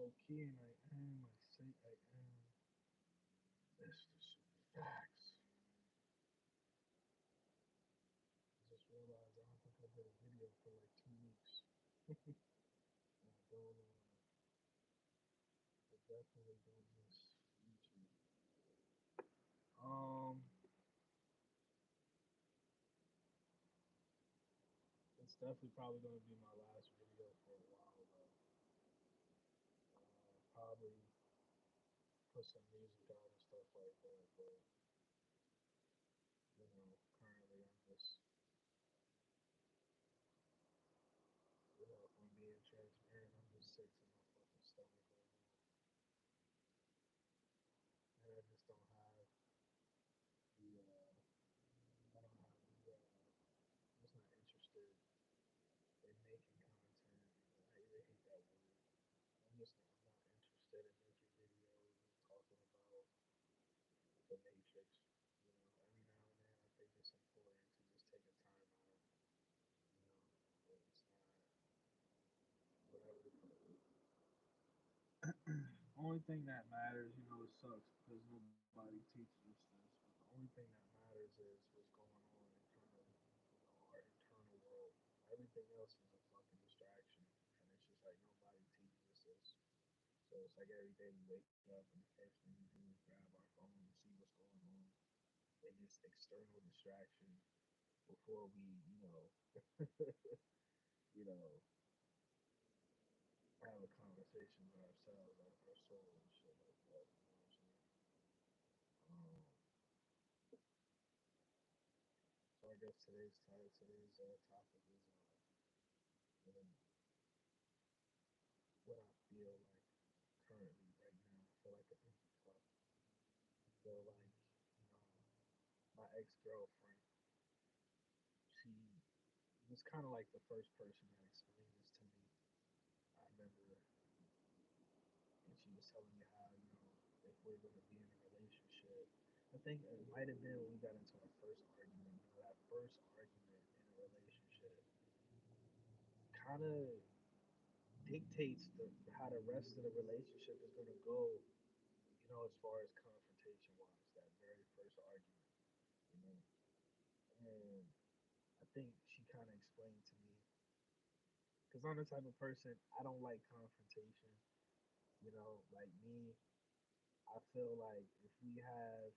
low key, and I am. I say I am. That's the super facts. I just realized I don't think I did a video for like 2 weeks. And I don't. I definitely don't miss YouTube. Um, it's definitely probably gonna be my last video for a while though. Probably put some music out and stuff like that. But currently I'm just, if I'm being transparent, I'm just sick to my fucking stomach right now, and I just don't have the. I don't have the. I'm just not interested in making content. I even hate that word. I'm not interested in making videos and talking about the Matrix. Every now and then I think it's important to just take a time out. You know, but it's not whatever. Only thing that matters, it sucks because nobody teaches us this. But the only thing that matters is what's going on in front of our internal world. Everything else is a fucking distraction, and it's just like nobody teaches us this. So it's like every day we wake up and the first thing we do is grab our phone and see what's going on in this external distraction before we, you know, have a conversation with ourselves, our soul, and shit like that. You know what I'm saying? So I guess today's topic is you know, what I feel like currently right now. I feel like an empty cup. I feel like my ex girlfriend. She was kind of like the first person that explained this to me. I remember, and she was telling me how if we're gonna be in a relationship. I think it might have been when we got into our first argument. That first argument in a relationship kind of dictates how the rest of the relationship is going to go, as far as confrontation wise, that very first argument, you know. And I think she kind of explained to me, because I'm the type of person, I don't like confrontation, like me, I feel like if we have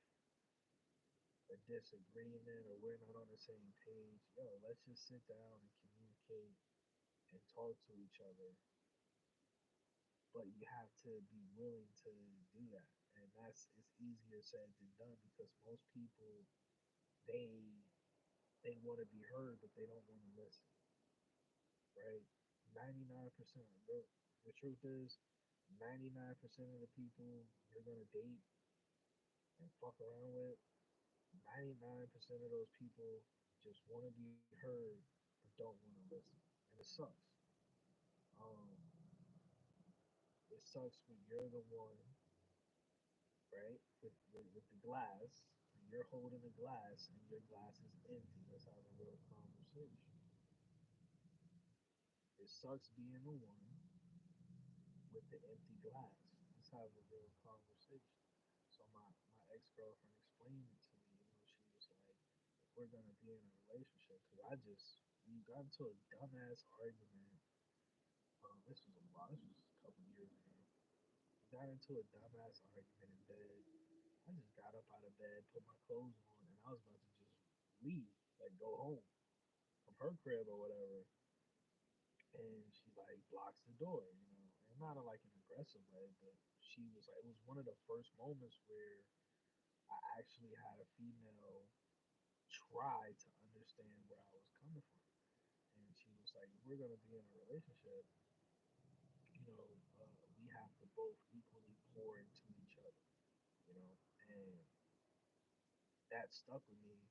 a disagreement or we're not on the same page, let's just sit down and communicate and talk to each other. But you have to be willing to do that, and it's easier said than done because most people they they want to be heard, but they don't want to listen, right? 99%. The truth is, 99% of the people you're gonna date and fuck around with, 99% of those people just want to be heard but don't want to listen, and it sucks. Um, it sucks when you're the one, right, with the glass, and you're holding the glass, and your glass is empty. Let's have a real conversation. It sucks being the one with the empty glass. Let's have a real conversation. So my ex girlfriend explained it to me. She was like, if we're gonna be in a relationship, because we got into a dumbass argument. This was a while. This was a couple years ago. We got into a dumbass argument in bed. I just got up out of bed, put my clothes on, and I was about to just leave, like go home from her crib or whatever. And she like blocks the door, and not in like an aggressive way, but she was like, it was one of the first moments where I actually had a female try to understand where I was coming from. And she was like, if we're gonna be in a relationship, you know, we have to both equally pour into each other, you know, and that stuck with me,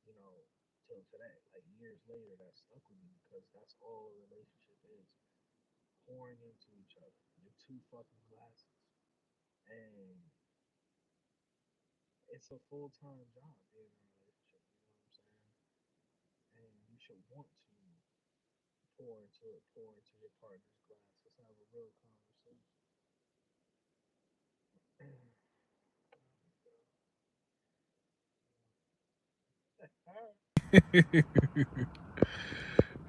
you know, till today. Like years later, that stuck with me because that's all a relationship is: pouring into each other. Your two fucking glasses, and it's a full time job being in a relationship. You know what I'm saying? And you should want to pour into your partner's glass. Let's have a real conversation.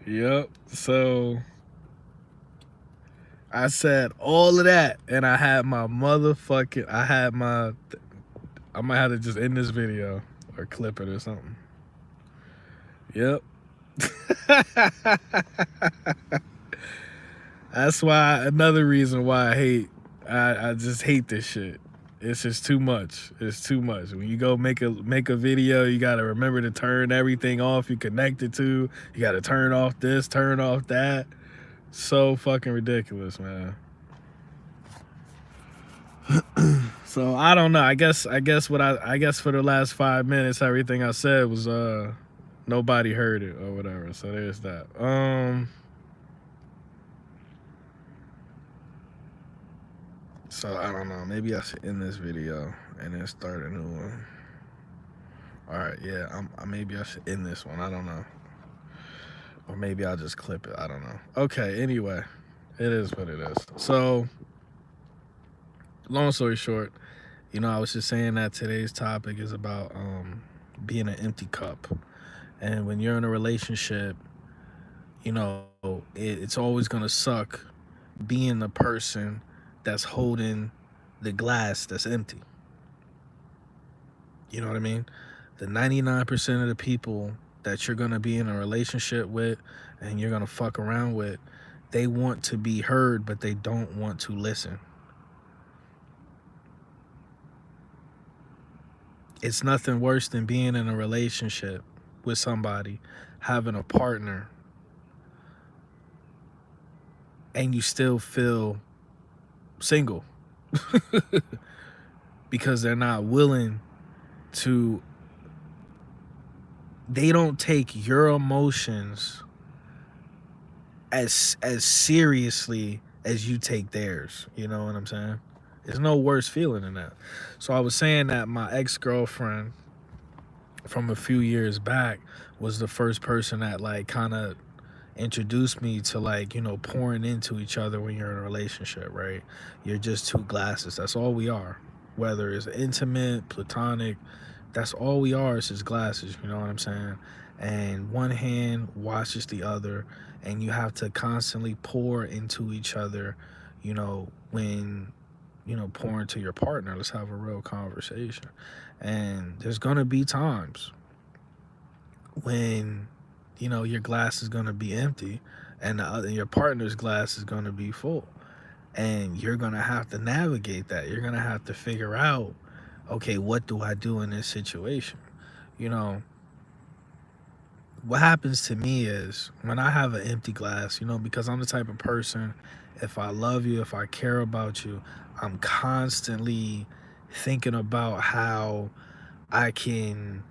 Yep. So I said all of that, and I had my motherfucking. I had my. I might have to just end this video or clip it or something. Yep. That's why another reason why I hate. I just hate this shit. It's just too much. It's too much. When you go make a video, you gotta remember to turn everything off you connected to. You gotta turn off this, turn off that. So fucking ridiculous, man. So I don't know. I guess for the last 5 minutes, everything I said was nobody heard it or whatever. So there's that. So I don't know. Maybe I should end this video and then start a new one. All right, yeah. Maybe I should end this one. I don't know. Or maybe I'll just clip it. I don't know. Okay. Anyway, it is what it is. So long story short, I was just saying that today's topic is about being an empty cup. And when you're in a relationship, it's always gonna suck being the person that's holding the glass that's empty. You know what I mean? The 99% of the people that you're gonna be in a relationship with and you're gonna fuck around with, they want to be heard, but they don't want to listen. It's nothing worse than being in a relationship with somebody, having a partner, and you still feel single because they're not willing to, they don't take your emotions as seriously as you take theirs. You know what I'm saying? There's no worse feeling than that. So I was saying that my ex-girlfriend from a few years back was the first person that like kind of introduced me to like, pouring into each other when you're in a relationship, right? You're just two glasses. That's all we are. Whether it's intimate, platonic, that's all we are is just glasses, you know what I'm saying? And one hand washes the other, and you have to constantly pour into each other, when pour into your partner. Let's have a real conversation. And there's gonna be times when your glass is gonna be empty, and your partner's glass is gonna be full, and you're gonna have to navigate that. You're gonna have to figure out, okay, what do I do in this situation? You know, what happens to me is when I have an empty glass, because I'm the type of person, if I love you, if I care about you, I'm constantly thinking about how I can,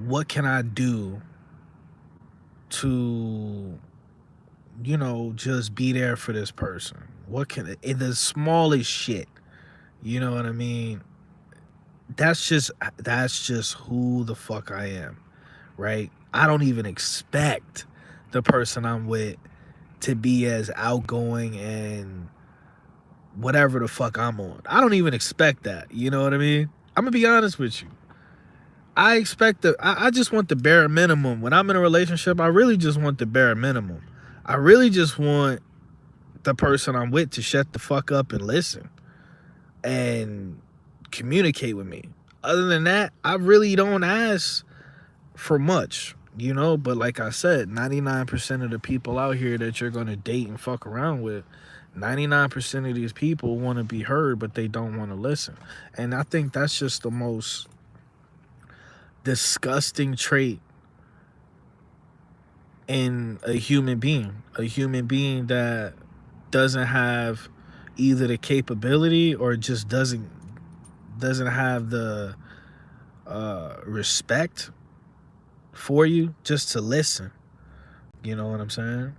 what can I do to, just be there for this person? What can, in the smallest shit, you know what I mean? That's just who the fuck I am, right? I don't even expect the person I'm with to be as outgoing and whatever the fuck I'm on. I don't even expect that. You know what I mean? I'm gonna be honest with you. I expect I just want the bare minimum. When I'm in a relationship, I really just want the bare minimum. I really just want the person I'm with to shut the fuck up and listen and communicate with me. Other than that, I really don't ask for much, but like I said, 99% of the people out here that you're going to date and fuck around with, 99% of these people want to be heard, but they don't want to listen. And I think that's just the most disgusting trait in a human being that doesn't have either the capability or just doesn't have the respect for you just to listen. You know what I'm saying?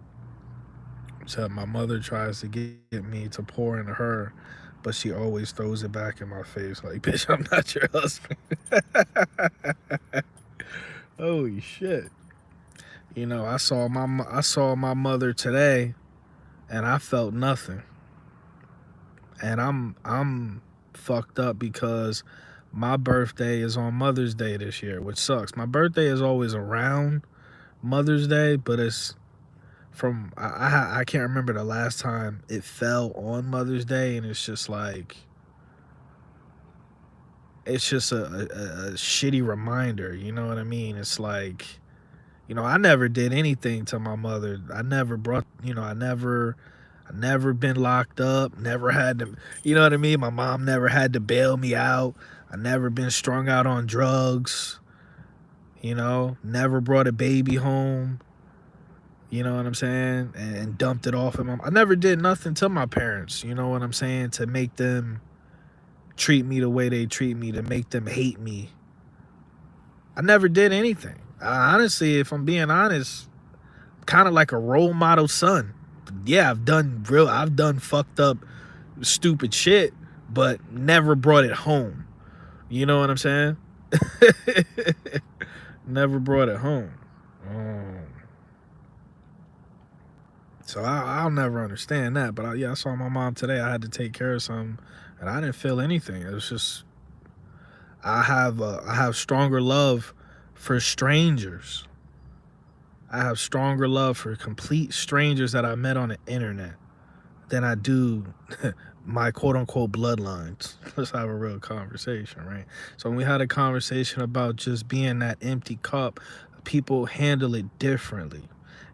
So my mother tries to get me to pour into her, but she always throws it back in my face like, "Bitch, I'm not your husband." Holy shit! I saw my mother today, and I felt nothing, and I'm fucked up because my birthday is on Mother's Day this year, which sucks. My birthday is always around Mother's Day, but it's from I can't remember the last time it fell on Mother's Day, and it's just like it's just a shitty reminder. You know what I mean? It's like, I never did anything to my mother. I never brought, I never been locked up. Never had to, you know what I mean? My mom never had to bail me out. I never been strung out on drugs. Never brought a baby home. You know what I'm saying? And dumped it off at my. I never did nothing to my parents. You know what I'm saying? To make them treat me the way they treat me, to make them hate me. I never did anything. Honestly, if I'm being honest, kind of like a role model son. Yeah, I've done fucked up, stupid shit, but never brought it home. You know what I'm saying? Never brought it home. So I'll never understand that. But I saw my mom today. I had to take care of something, and I didn't feel anything. It was just I have stronger love for strangers. I have stronger love for complete strangers that I met on the internet than I do my quote unquote bloodlines. Let's have a real conversation, right? So when we had a conversation about just being that empty cup, people handle it differently.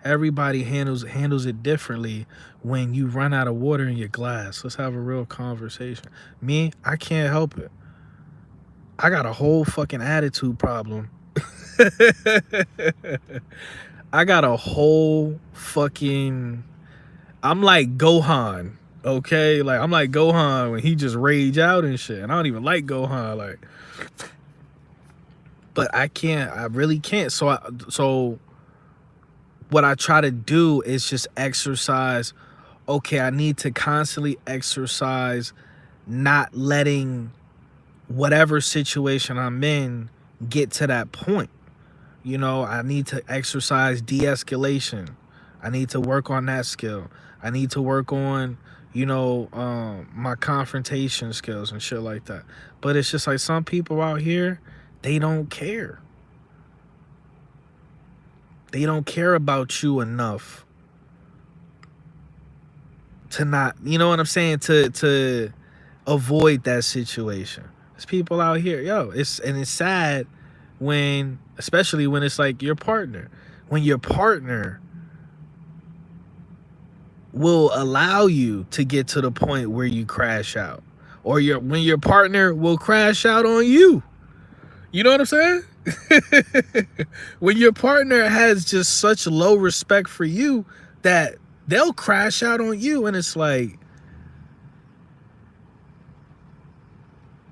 Everybody handles it differently when you run out of water in your glass. Let's have a real conversation. Me, I can't help it. I got a whole fucking attitude problem. I got a whole fucking... I'm like Gohan, okay? Like, I'm like Gohan when he just rage out and shit. And I don't even like Gohan, like... But I really can't. So what I try to do is just exercise. Okay, I need to constantly exercise not letting whatever situation I'm in get to that point. I need to exercise de-escalation. I need to work on that skill. I need to work on, my confrontation skills and shit like that. But it's just like some people out here, they don't care. They don't care about you enough to not, you know what I'm saying, to avoid that situation. There's people out here, it's sad especially when it's like your partner. When your partner will allow you to get to the point where you crash out. Or when your partner will crash out on you. You know what I'm saying? When your partner has just such low respect for you that they'll crash out on you, and it's like,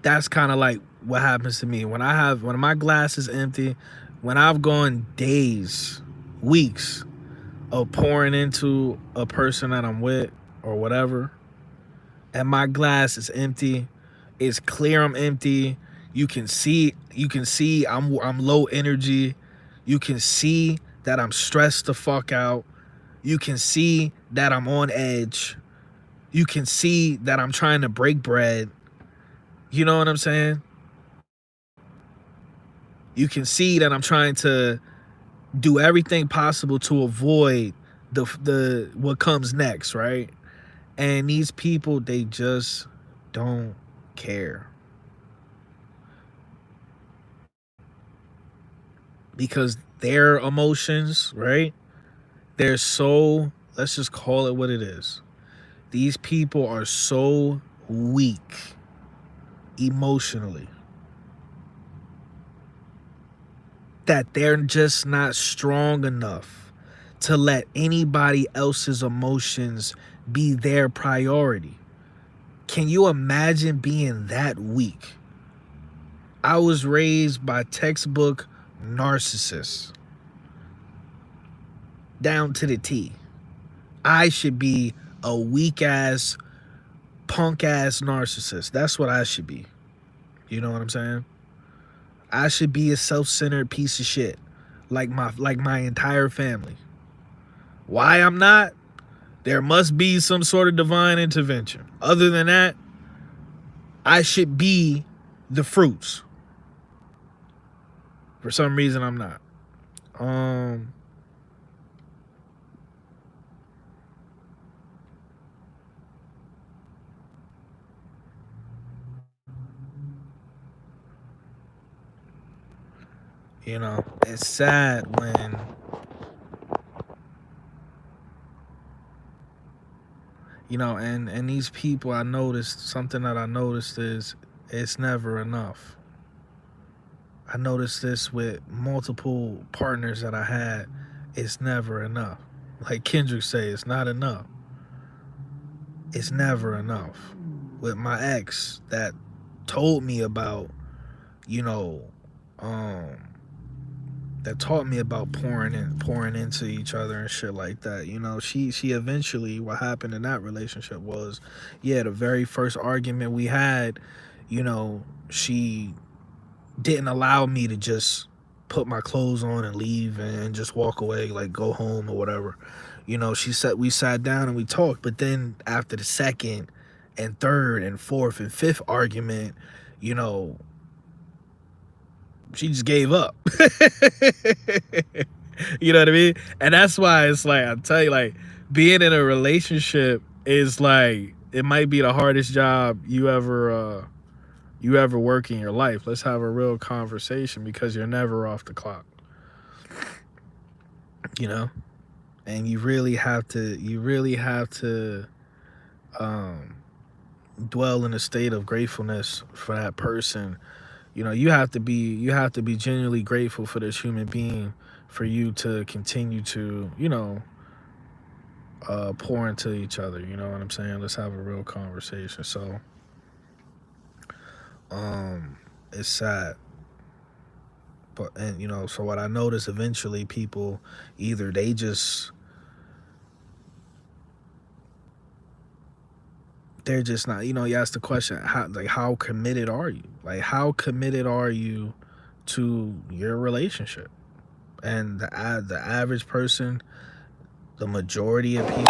that's kind of like what happens to me when my glass is empty, when I've gone days, weeks of pouring into a person that I'm with or whatever, and my glass is empty. It's clear I'm empty. You can see I'm low energy. You can see that I'm stressed the fuck out. You can see that I'm on edge. You can see that I'm trying to break bread. You know what I'm saying? You can see that I'm trying to do everything possible to avoid the what comes next, right? And these people, they just don't care. Because their emotions, right? They're so, let's just call it what it is. These people are so weak emotionally that they're just not strong enough to let anybody else's emotions be their priority. Can you imagine being that weak? I was raised by textbook narcissists. Down to the T. I should be a weak ass, punk ass narcissist. That's what I should be. You know what I'm saying? I should be a self-centered piece of shit, like my entire family. Why I'm not? There must be some sort of divine intervention. Other than that, I should be the fruits. For some reason, I'm not. Um, you know, it's sad when and these people, I noticed something that I noticed is it's never enough. I noticed this with multiple partners that I had. It's never enough. Like Kendrick say, it's not enough. It's never enough. With my ex that told me about, you know, um, that taught me about pouring into each other and shit like that. She eventually, what happened in that relationship was, yeah, the very first argument we had, she didn't allow me to just put my clothes on and leave and just walk away, like go home or whatever. She said we sat down and we talked, but then after the second and third and fourth and fifth argument, you know, she just gave up. You know what I mean? And that's why it's like, I tell you, like, being in a relationship is like, it might be the hardest job you ever work in your life. Let's have a real conversation because you're never off the clock, you know? And you really have to um dwell in a state of gratefulness for that person. You have to be genuinely grateful for this human being for you to continue to, pour into each other. You know what I'm saying? Let's have a real conversation. So, um, it's sad, but so what I notice eventually, people either they're just not. You ask the question, how committed are you? Like, how committed are you to your relationship? And the average person, the majority of people.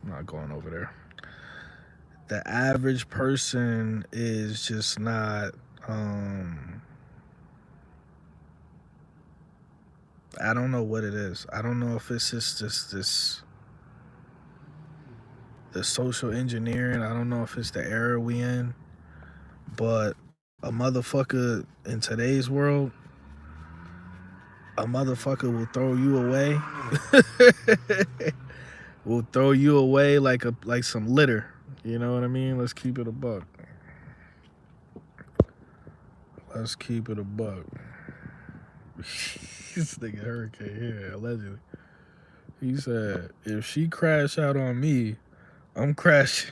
I'm not going over there. The average person is just not. I don't know what it is. I don't know if it's just the social engineering. I don't know if it's the era we in, but a motherfucker in today's world, a motherfucker will throw you away. Will throw you away like some litter. You know what I mean? Let's keep it a buck. Let's keep it a buck. This nigga Hurricane here, allegedly. He said, if she crash out on me, I'm crashing.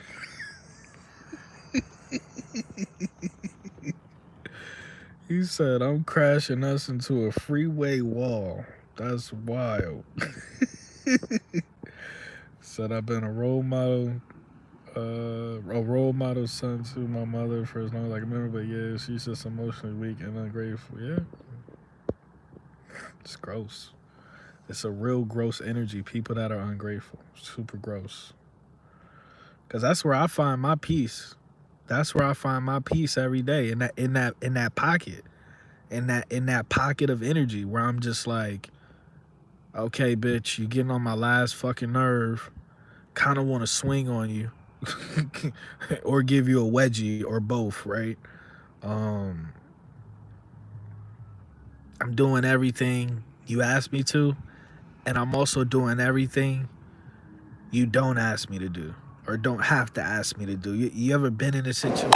He said, I'm crashing us into a freeway wall. That's wild. Said, I've been a role model son to my mother for as long as I can remember, but yeah, she's just emotionally weak and ungrateful. Yeah, it's gross. It's a real gross energy. People that are ungrateful, super gross. Because that's where I find my peace. That's where I find my peace every day in that pocket, in that pocket of energy where I'm just like, okay, bitch, you getting on my last fucking nerve. Kind of want to swing on you, or give you a wedgie, or both, right? Um, I'm doing everything you asked me to, and I'm also doing everything you don't ask me to do, or don't have to ask me to do. You ever been in a situation?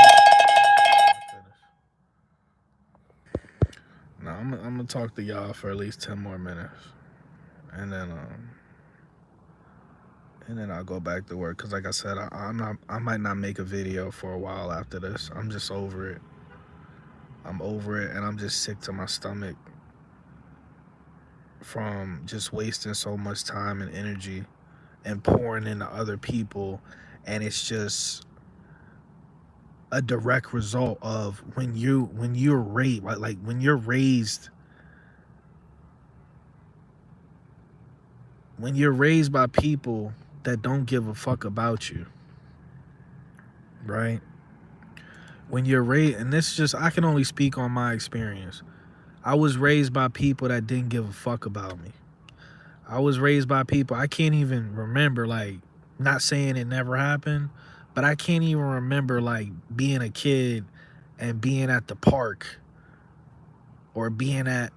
No, I'm gonna talk to y'all for at least 10 more minutes, and then I'll go back to work. Cause like I said, I might not make a video for a while after this. I'm just over it. I'm over it, and I'm just sick to my stomach from just wasting so much time and energy and pouring into other people, and it's just a direct result of when you're raised, like when you're raised by people that don't give a fuck about you, right? When you're raised, and this just, I can only speak on my experience. I was raised by people that didn't give a fuck about me. I was raised by people, I can't even remember, like, not saying it never happened, but I can't even remember, like, being a kid and being at the park or being at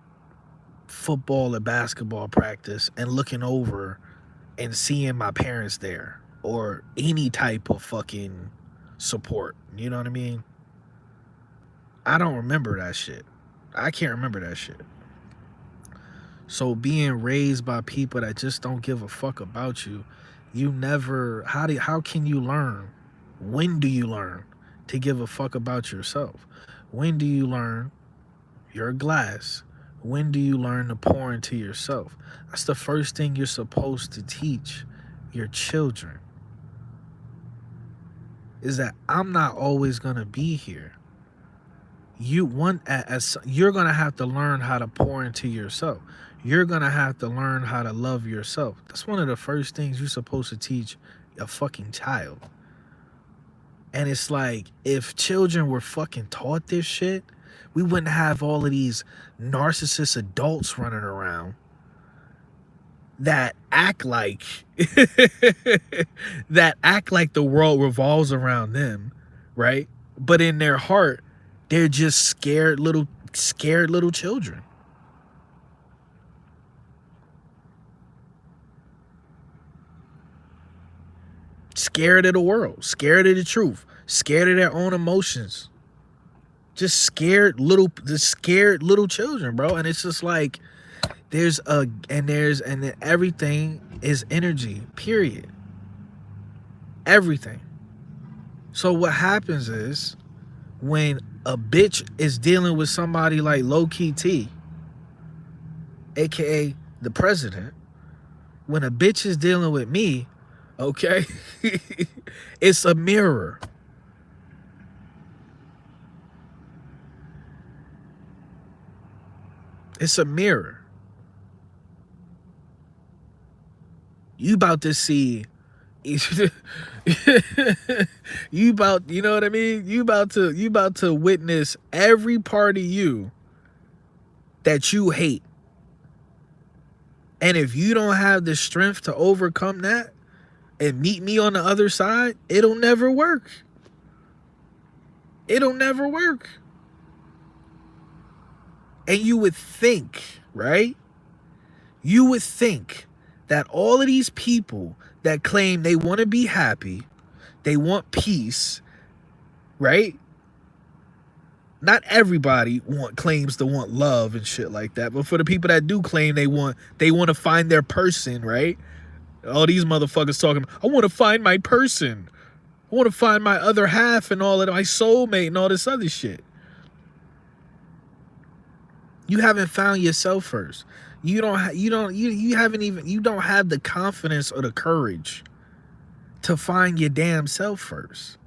football or basketball practice and looking over and seeing my parents there or any type of fucking support. You know what I mean? I don't remember that shit. I can't remember that shit. So being raised by people that just don't give a fuck about you, you never, how can you learn? When do you learn to give a fuck about yourself? When do you learn your glass? When do you learn to pour into yourself? That's the first thing you're supposed to teach your children. Is that I'm not always gonna be here. You're gonna have to learn how to pour into yourself. You're gonna have to learn how to love yourself. That's one of the first things you're supposed to teach a fucking child. And it's like, if children were fucking taught this shit, we wouldn't have all of these narcissist adults running around that act like the world revolves around them, right? But in their heart, they're just scared little children. Scared of the world, scared of the truth, scared of their own emotions. Just scared little children, bro. And it's just like, and everything is energy, period. Everything. So what happens is, when a bitch is dealing with somebody like Low Key T, aka the president, when a bitch is dealing with me, okay, it's a mirror. It's a mirror. You about to see you know what I mean? You about to witness every part of you that you hate. And if you don't have the strength to overcome that and meet me on the other side, it'll never work. It'll never work. And you would think, right? You would think that all of these people that claim they want to be happy, they want peace, right? Not everybody claims to want love and shit like that, but for the people that do claim they want to find their person, right? All these motherfuckers talking, I want to find my person. I want to find my other half and all of my soulmate and all this other shit. You haven't found yourself first. You don't have the confidence or the courage to find your damn self first.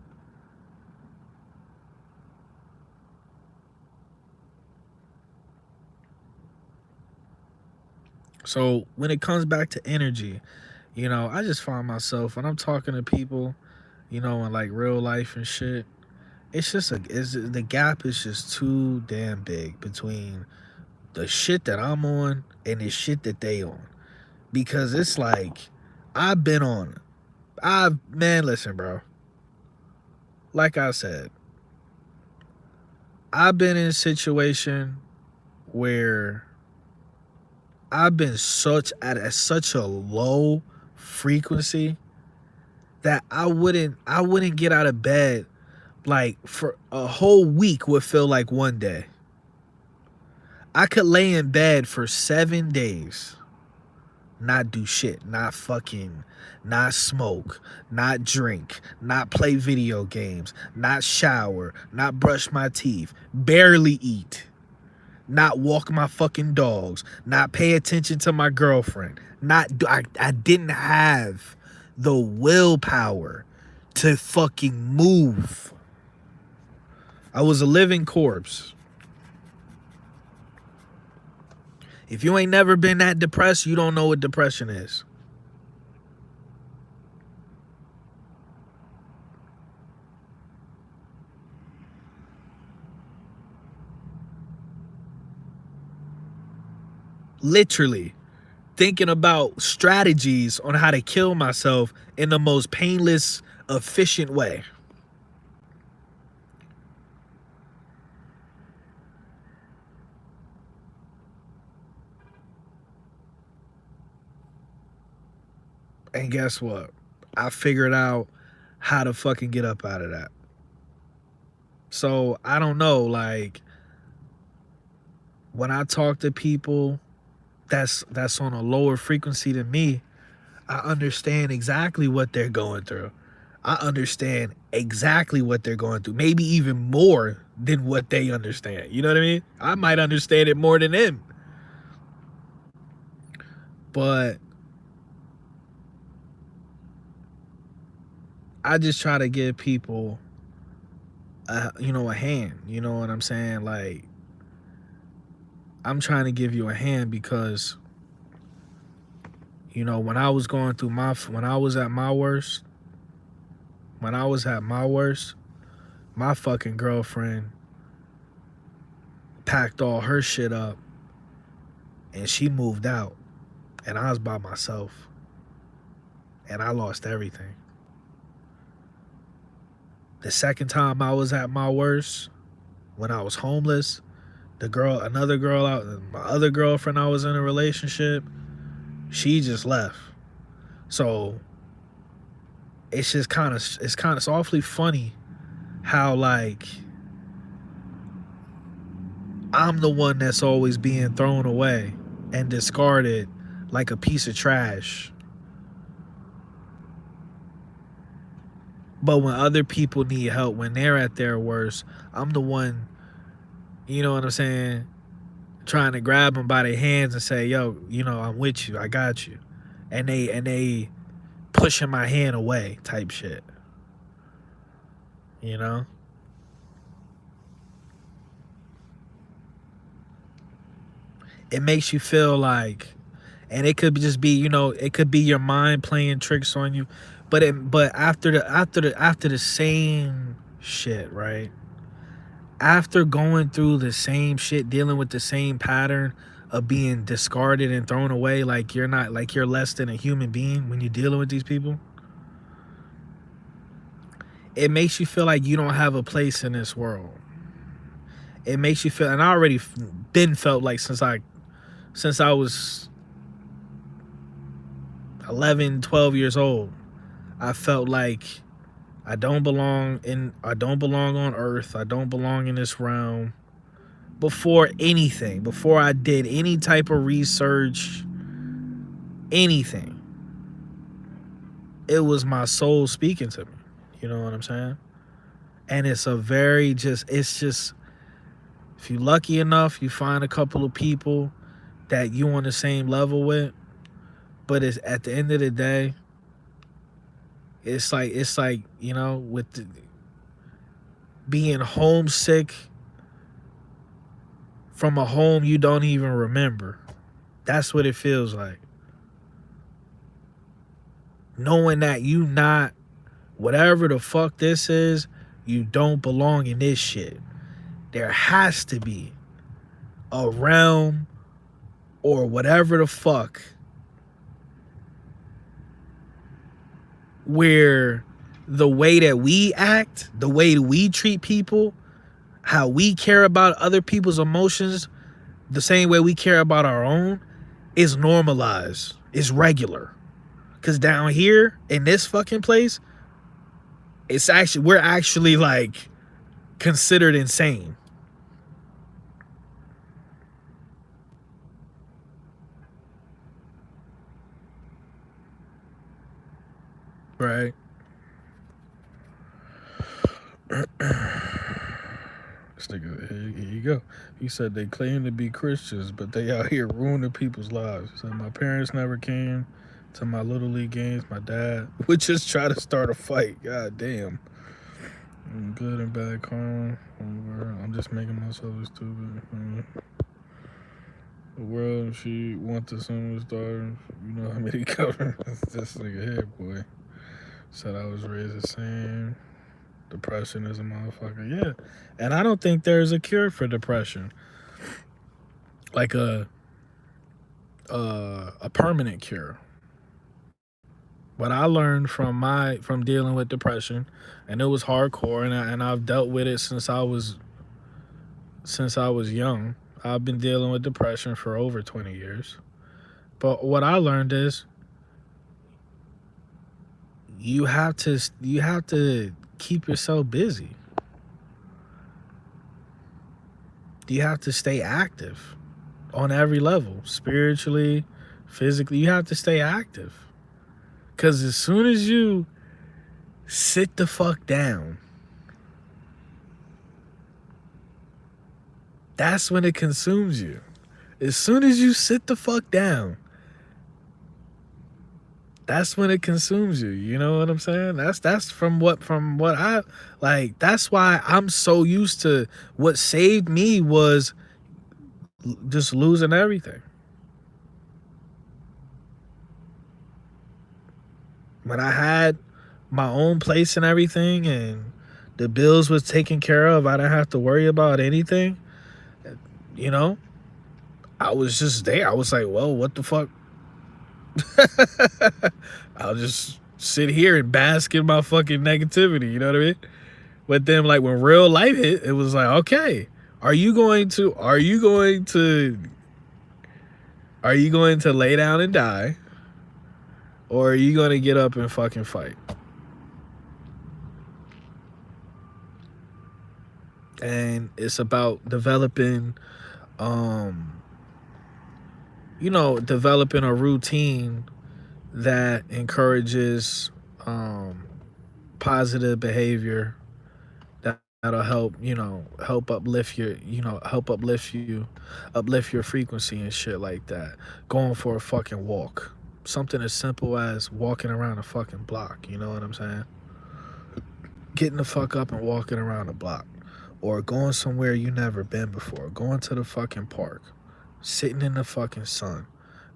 So when it comes back to energy, I just find myself when I'm talking to people, in like real life and shit, it's just the gap is just too damn big between the shit that I'm on and the shit that they on. Because it's like, I've been on it. Man, listen, bro. Like I said, I've been in a situation where I've been at such a low frequency that I wouldn't get out of bed, like, for a whole week would feel like one day. I could lay in bed for 7 days, not do shit, not smoke, not drink, not play video games, not shower, not brush my teeth, barely eat, not walk my fucking dogs, not pay attention to my girlfriend. I didn't have the willpower to fucking move. I was a living corpse. If you ain't never been that depressed, you don't know what depression is. literally thinking about strategies on how to kill myself in the most painless, efficient way. And guess what? I figured out how to fucking get up out of that. So I don't know, like when I talk to people that's on a lower frequency than me, I understand exactly what they're going through. I understand exactly what they're going through, maybe even more than what they understand. You know what I mean? I might understand it more than them. But I just try to give people a hand. You know what I'm saying? Like, I'm trying to give you a hand because, when I was going through when I was at my worst, my fucking girlfriend packed all her shit up and she moved out, and I was by myself and I lost everything. The second time I was at my worst, when I was homeless, another girl out, my other girlfriend I was in a relationship, she just left. So it's just it's awfully funny how, like, I'm the one that's always being thrown away and discarded like a piece of trash. But when other people need help, when they're at their worst, I'm the one, you know what I'm saying, trying to grab them by their hands and say, yo, I'm with you, I got you. And they pushing my hand away type shit. You know? It makes you feel like, and it could just be, it could be your mind playing tricks on you. But after the same shit, right? After going through the same shit, dealing with the same pattern of being discarded and thrown away, like you're less than a human being when you're dealing with these people, it makes you feel like you don't have a place in this world. It makes you feel, and I already been felt like since I was 11, 12 years old, I felt like I don't belong on earth. I don't belong in this realm. Before I did any type of research, anything, it was my soul speaking to me. You know what I'm saying? And it's just, if you're lucky enough, you find a couple of people that you on the same level with. But it's at the end of the day, it's like with being homesick from a home you don't even remember. That's what it feels like. Knowing that you not whatever the fuck this is, you don't belong in this shit. There has to be a realm or whatever the fuck where the way that we act, the way that we treat people, how we care about other people's emotions, the same way we care about our own, is normalized, is regular. Because down here in this fucking place, we're actually like considered insane. Right? This nigga, here you go. He said they claim to be Christians, but they out here ruining people's lives. He said my parents never came to my little league games. My dad would just try to start a fight. God damn. Good and bad karma. I'm just making myself stupid. The world, she went to someone's daughter. You know how many governments this nigga here, boy. Said I was raised the same. Depression is a motherfucker. Yeah. And I don't think there's a cure for depression. Like a permanent cure. What I learned from dealing with depression, and it was hardcore, and I've dealt with it since I was young. I've been dealing with depression for over 20 years. But what I learned is you have to keep yourself busy. You have to stay active on every level, spiritually, physically. You have to stay active. Cause as soon as you sit the fuck down, that's when it consumes you. As soon as you sit the fuck down, that's when it consumes you. You know what I'm saying? That's from what I like. That's why I'm so used to what saved me was just losing everything. When I had my own place and everything, and the bills was taken care of, I didn't have to worry about anything. You know, I was just there. I was like, well, what the fuck? I'll just sit here and bask in my fucking negativity. You know what I mean? But then, like when real life hit, it was like, okay, are you going to lay down and die, or are you going to get up and fucking fight? And it's about developing, um, developing a routine that encourages positive behavior that'll uplift your frequency and shit like that. Going for a fucking walk. Something as simple as walking around a fucking block, you know what I'm saying? Getting the fuck up and walking around a block. Or going somewhere you never been before. Going to the fucking park. Sitting in the fucking sun.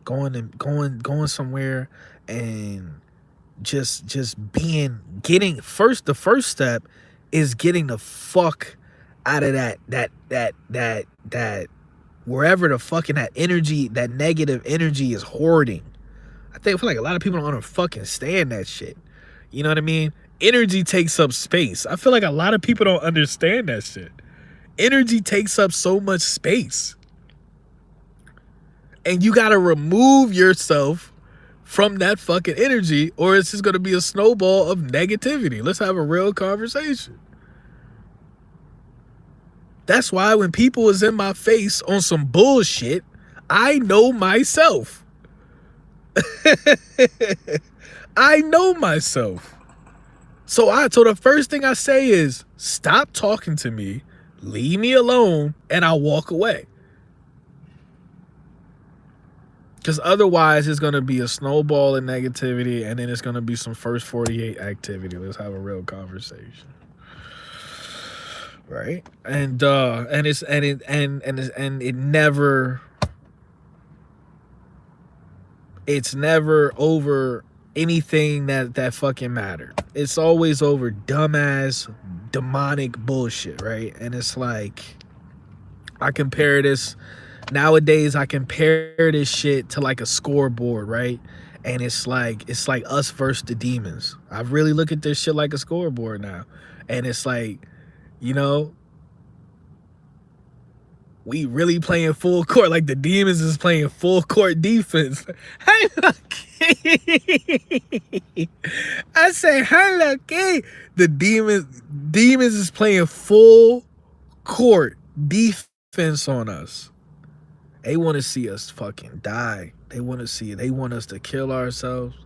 Going somewhere and just getting first. The first step is getting the fuck out of that wherever the fucking that energy, that negative energy is hoarding. I feel like a lot of people don't fucking stand that shit. You know what I mean? Energy takes up space. I feel like a lot of people don't understand that shit. Energy takes up so much space. And you gotta remove yourself from that fucking energy, or it's just gonna be a snowball of negativity. Let's have a real conversation. That's why when people is in my face on some bullshit, I know myself. I know myself. So the first thing I say is stop talking to me, leave me alone, and I'll walk away. Because otherwise it's going to be a snowball of negativity, and then it's going to be some first 48 activity. Let's have a real conversation. Right? And it's never over anything that fucking mattered. It's always over dumbass demonic bullshit, right? And it's like, nowadays I compare this shit to like a scoreboard, right? And it's like us versus the demons. I really look at this shit like a scoreboard now. And it's like, we really playing full court. Like the demons is playing full court defense. Hey, I say, hey, lucky. The demons is playing full court defense on us. They want to see us fucking die. They want us to kill ourselves.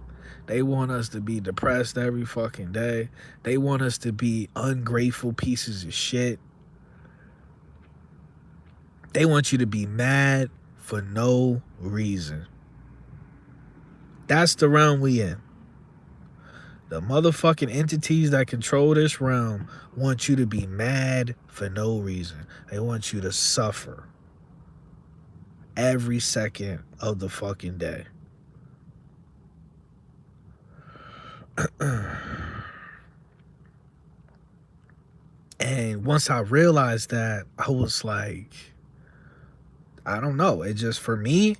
They want us to be depressed every fucking day. They want us to be ungrateful pieces of shit. They want you to be mad for no reason. That's the realm we in. The motherfucking entities that control this realm want you to be mad for no reason. They want you to suffer every second of the fucking day. And once I realized that, I was like, I don't know. It just, for me,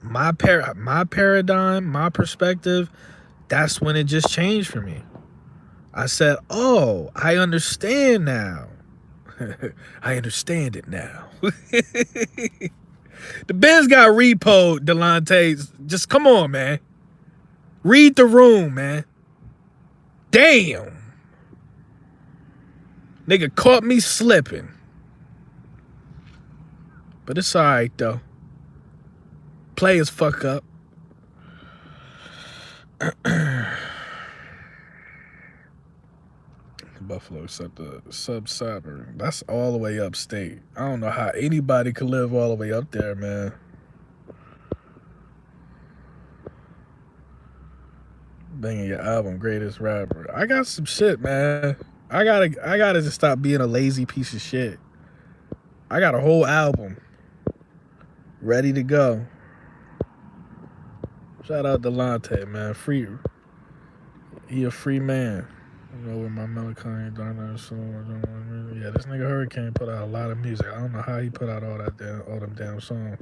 my paradigm, my perspective, that's when it just changed for me. I said, oh, I understand now. I understand it now. The Benz got repoed, Delonte. Just come on, man. Read the room, man. Damn. Nigga caught me slipping. But it's alright, though. Players fuck up. Buffalo sub-Saharan. That's all the way upstate. I don't know how anybody could live all the way up there, man. Banging your album, greatest rapper. I got some shit, man. I gotta just stop being a lazy piece of shit. I got a whole album ready to go. Shout out Delonte, man. Free. He a free man. You know, with my melancholy song. Yeah, this nigga Hurricane put out a lot of music. I don't know how he put out all them damn songs.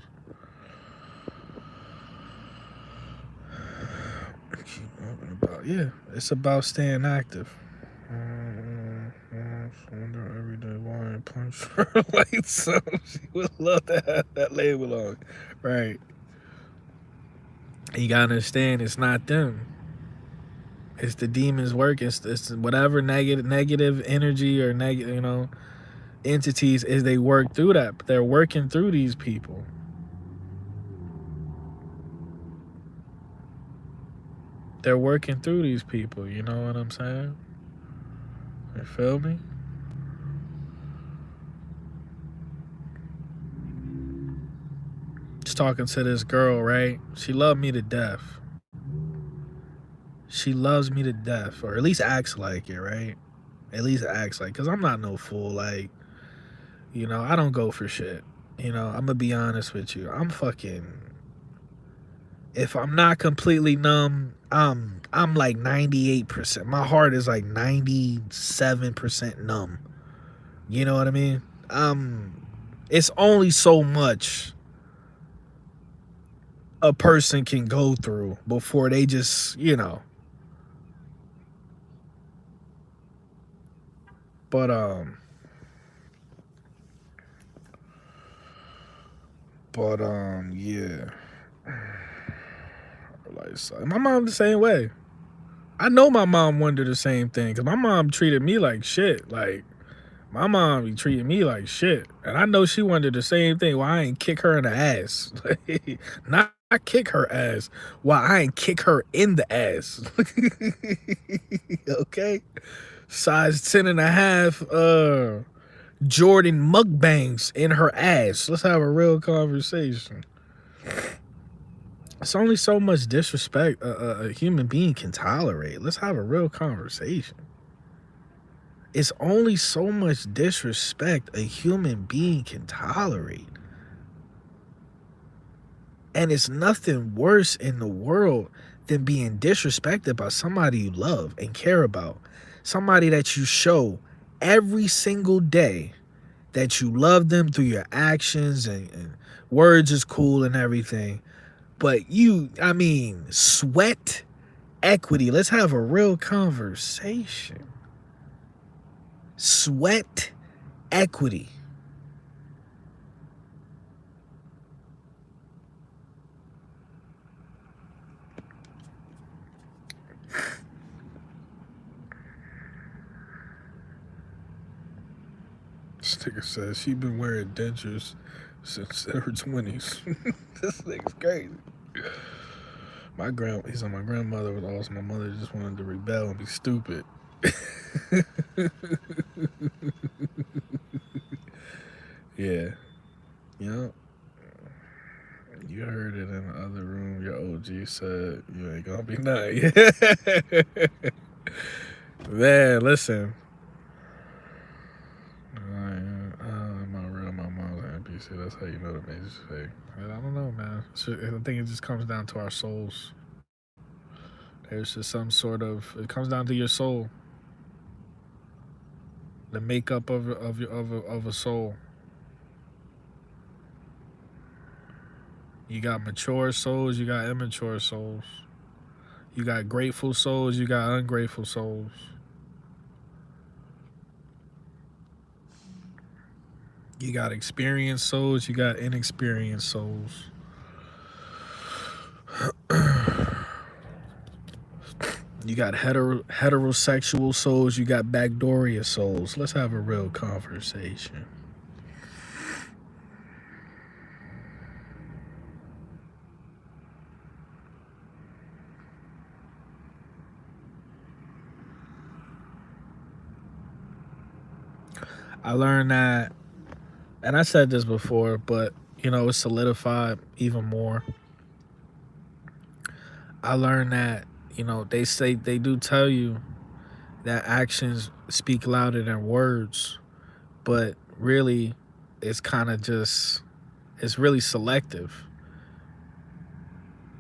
Yeah, it's about staying active. Every day, wine punch her lights up. She would love to have that label on, right? You gotta understand, it's not them. It's the demons working. It's whatever negative energy or negative, entities is they work through that. But they're working through these people. They're working through these people. You know what I'm saying? You feel me? Just talking to this girl, right? She loved me to death. She loves me to death, or at least acts like it, right? At least acts like, because I'm not no fool. Like, I don't go for shit. I'm gonna be honest with you. I'm fucking. If I'm not completely numb, I'm like 98%. My heart is like 97% numb. You know what I mean? It's only so much a person can go through before they just, But yeah. Like, my mom the same way. I know my mom wondered the same thing because my mom treated me like shit. Like, my mom be treating me like shit. And I know she wondered the same thing. Why I ain't kick her in the ass. Not kick her ass. Why I ain't kick her in the ass. Okay? Size 10 and a half Jordan mukbangs in her ass. Let's have a real conversation. It's only so much disrespect a human being can tolerate. Let's have a real conversation. It's only so much disrespect a human being can tolerate. And it's nothing worse in the world than being disrespected by somebody you love and care about. Somebody that you show every single day that you love them through your actions and words is cool and everything. But sweat equity. Let's have a real conversation. Sweat equity. This nigga says she been wearing dentures since her 20s. This nigga's crazy. My grandmother was awesome. My mother just wanted to rebel and be stupid. Yeah. Yep. You heard it in the other room. Your OG said you ain't gonna be nice. Man, listen. My mom's an NPC. That's how you know the major's fake. I don't know, man. I think it just comes down to our souls. There's just some sort of. It comes down to your soul. The makeup of a soul. You got mature souls, you got immature souls. You got grateful souls, you got ungrateful souls. You got experienced souls, you got inexperienced souls. You got heterosexual souls, you got backdooria souls. Let's have a real conversation. I learned that, and I said this before, but it's solidified even more. I learned that, they do tell you that actions speak louder than words, but really it's kind of just, it's really selective.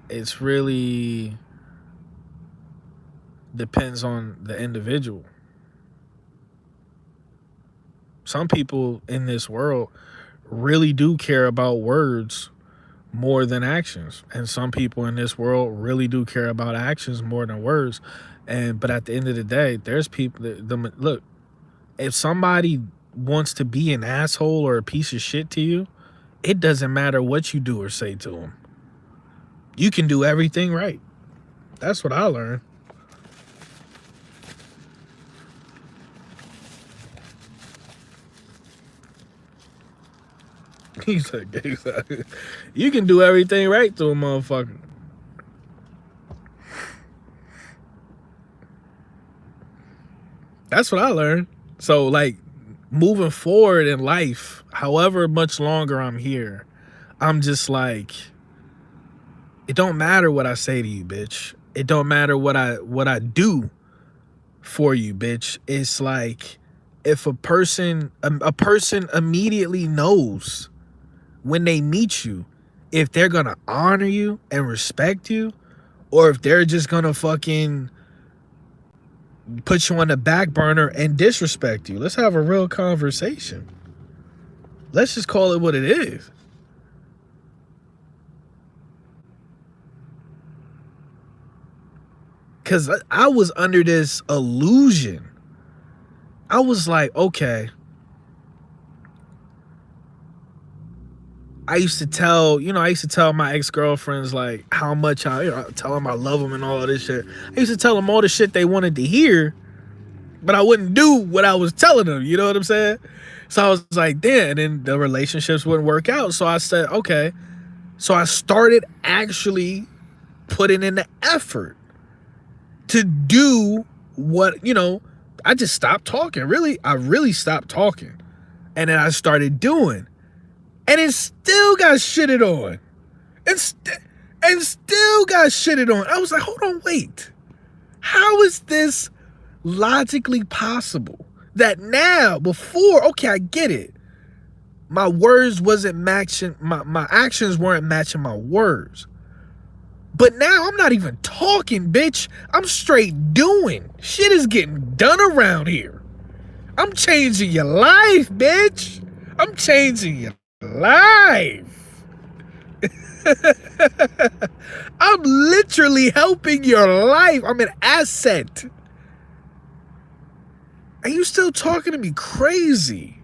It's really depends on the individual. Some people in this world really do care about words more than actions, and some people in this world really do care about actions more than words. But at the end of the day, there's people that look, if somebody wants to be an asshole or a piece of shit to you, it doesn't matter what you do or say to them. You can do everything right. That's what I learned. He said, you can do everything right to a motherfucker. That's what I learned. So, like, moving forward in life, however much longer I'm here, I'm just like, it don't matter what I say to you, bitch. It don't matter what I do for you, bitch. It's like, if a person immediately knows when they meet you if they're gonna honor you and respect you, or if they're just gonna fucking put you on the back burner and disrespect you. Let's have a real conversation. Let's just call it what it is. Because I was under this illusion. I was like, okay. I used to tell my ex-girlfriends like how much I tell them I love them and all of this shit. I used to tell them all the shit they wanted to hear, but I wouldn't do what I was telling them. You know what I'm saying? So I was like, damn, and then the relationships wouldn't work out. So I said, okay. So I started actually putting in the effort to do what, I just stopped talking. I really stopped talking. And then I started doing. And it still got shitted on. And still got shitted on. I was like, hold on, wait. How is this logically possible? That now, before, okay, I get it. My words wasn't matching, my actions weren't matching my words. But now I'm not even talking, bitch. I'm straight doing. Shit is getting done around here. I'm changing your life, bitch. I'm changing your life. I'm literally helping your life. I'm an asset. And you still talking to me crazy?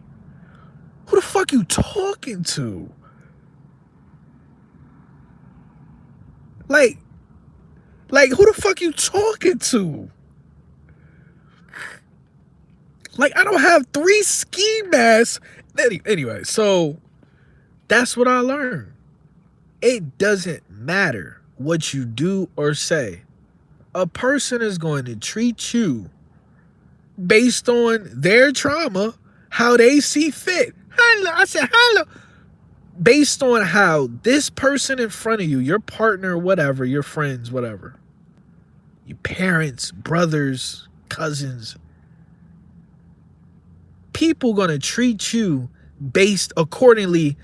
Who the fuck you talking to? Like who the fuck you talking to? Like, I don't have 3 ski masks. Anyway, so that's what I learned. It doesn't matter what you do or say. A person is going to treat you based on their trauma, how they see fit. Hello. I said, hello. Based on how this person in front of you, your partner, whatever, your friends, whatever, your parents, brothers, cousins, people gonna treat you based according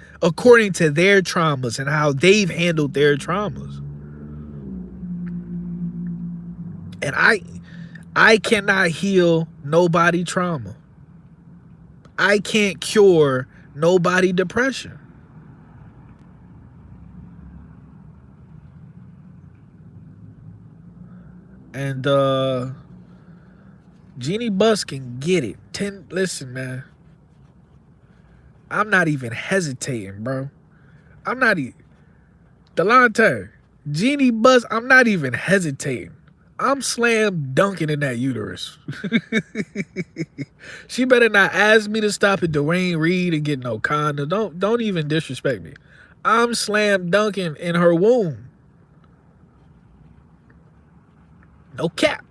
to their traumas and how they've handled their traumas. And I cannot heal nobody trauma. I can't cure nobody depression. And Jeannie Buss can get it. Listen, man. I'm not even hesitating, bro. I'm not even Delonte. Jeannie Buss, I'm not even hesitating. I'm slam dunking in that uterus. She better not ask me to stop at Dwayne Reed and get no condom. Don't even disrespect me. I'm slam dunking in her womb. No cap.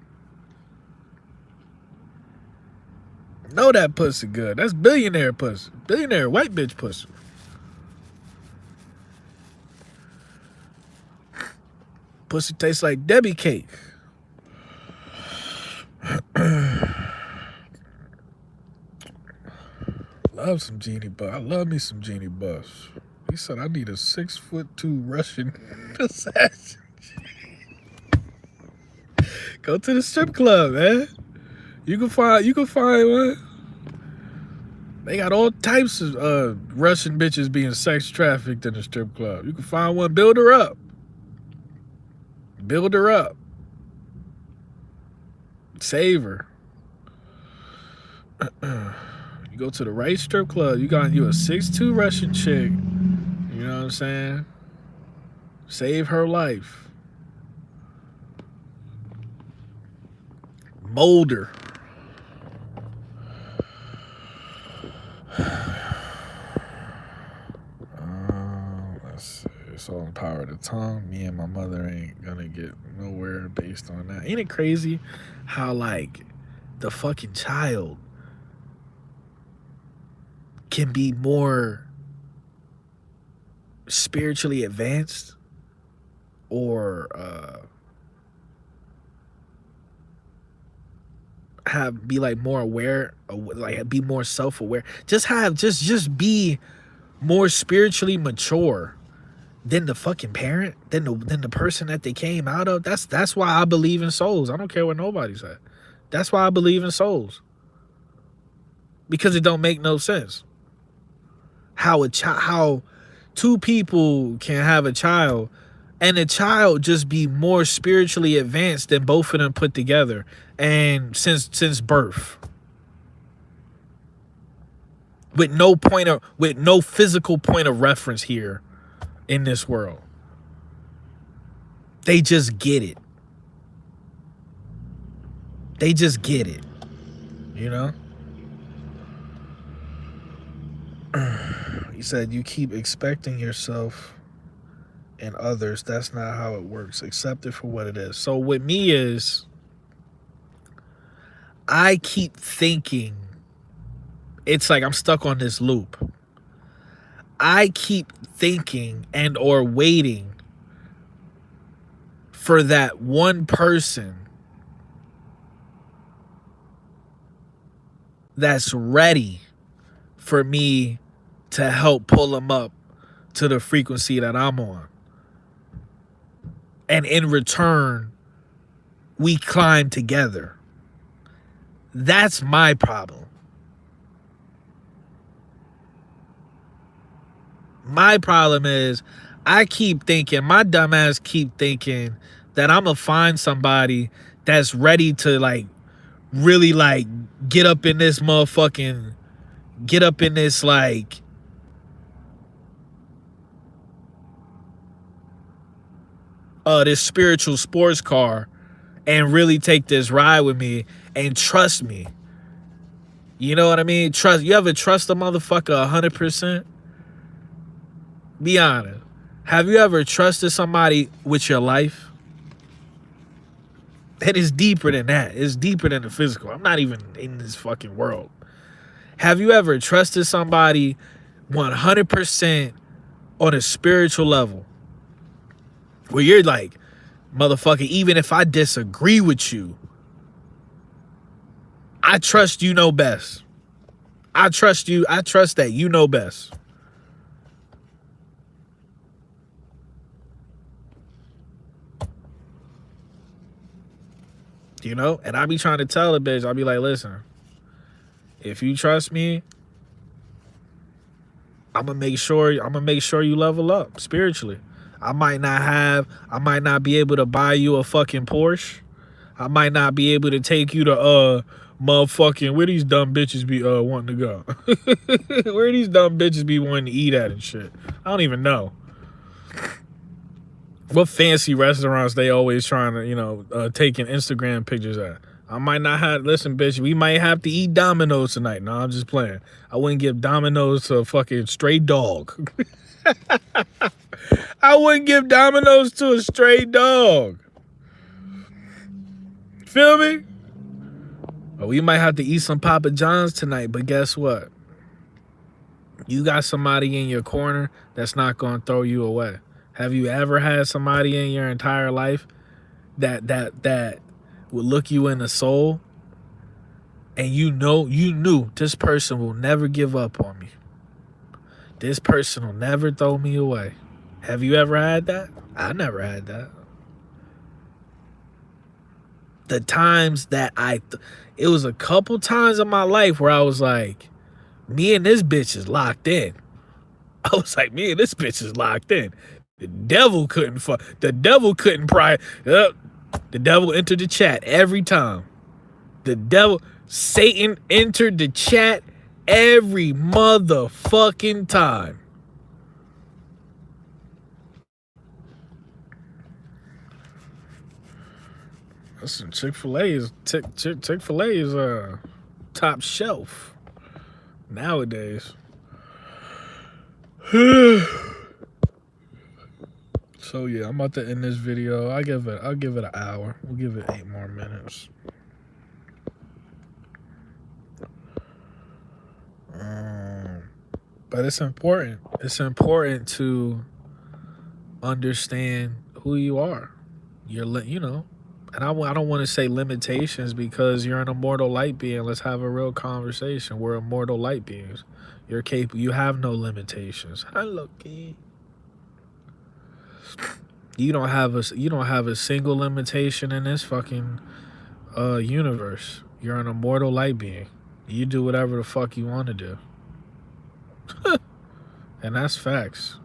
Know that pussy good. That's billionaire pussy. Billionaire white bitch pussy. Pussy tastes like Debbie cake. Love some Jeannie Buss. I love me some Jeannie Buss. He said I need a 6'2" Russian assassin. Go to the strip club, man. You can find one. They got all types of Russian bitches being sex trafficked in the strip club. You can find one. Build her up. Build her up. Save her. You go to the right strip club. You got you a 6'2" Russian chick. You know what I'm saying? Save her life. Mold her. Let's see. It's all in power of the tongue. Me and my mother ain't gonna get nowhere based on that. Ain't it crazy how like the fucking child can be more spiritually advanced or be like more aware, like be more self-aware, just be more spiritually mature than the fucking parent, than the person that they came out of. That's why I believe in souls. I don't care what nobody said. That's why I believe in souls, because it don't make no sense how two people can have a child and the child just be more spiritually advanced than both of them put together and since birth, with no physical point of reference here in this world. They just get it. They just get it. You know? He said, you keep expecting yourself and others. That's not how it works. Accept it for what it is. So with me is, I keep thinking, it's like I'm stuck on this loop. I keep thinking and or waiting for that one person that's ready for me to help pull them up to the frequency that I'm on. And in return, we climb together. That's my problem. My problem is I keep thinking, my dumbass keep thinking that I'm gonna find somebody that's ready to like really like get up in this like this spiritual sports car and really take this ride with me and trust me. You know what I mean? You ever trust a motherfucker 100%? Be honest. Have you ever trusted somebody with your life? And it's deeper than that. It's deeper than the physical. I'm not even in this fucking world. Have you ever trusted somebody 100% on a spiritual level? Where you're like, motherfucker, even if I disagree with you, I trust you know best. I trust you. I trust that you know best. You know? And I be trying to tell the bitch, I'll be like, listen, if you trust me, I'm gonna make sure you level up spiritually. I might not be able to buy you a fucking Porsche. I might not be able to take you to motherfucking where these dumb bitches be wanting to go. Where these dumb bitches be wanting to eat at and shit. I don't even know. What fancy restaurants they always trying to, taking Instagram pictures at. I might not have, listen, bitch, we might have to eat Domino's tonight. No, I'm just playing. I wouldn't give Domino's to a fucking stray dog. I wouldn't give Domino's to a stray dog. Feel me? Or we might have to eat some Papa John's tonight, but guess what? You got somebody in your corner that's not going to throw you away. Have you ever had somebody in your entire life that would look you in the soul and you knew this person will never give up on me? This person will never throw me away. Have you ever had that? I never had that. The times that it was a couple times in my life where I was like, me and this bitch is locked in. I was like, me and this bitch is locked in. The devil couldn't pry. The devil entered the chat every time. Satan entered the chat every motherfucking time. Listen, Chick-fil-A is top shelf nowadays. So yeah, I'm about to end this video. I'll give it an hour. We'll give it 8 more minutes. But it's important. It's important to understand who you are. And I don't want to say limitations because you're an immortal light being. Let's have a real conversation. We're immortal light beings. You're capable. You have no limitations. Hi, Loki. You don't have a single limitation in this fucking universe. You're an immortal light being. You do whatever the fuck you want to do. And that's facts.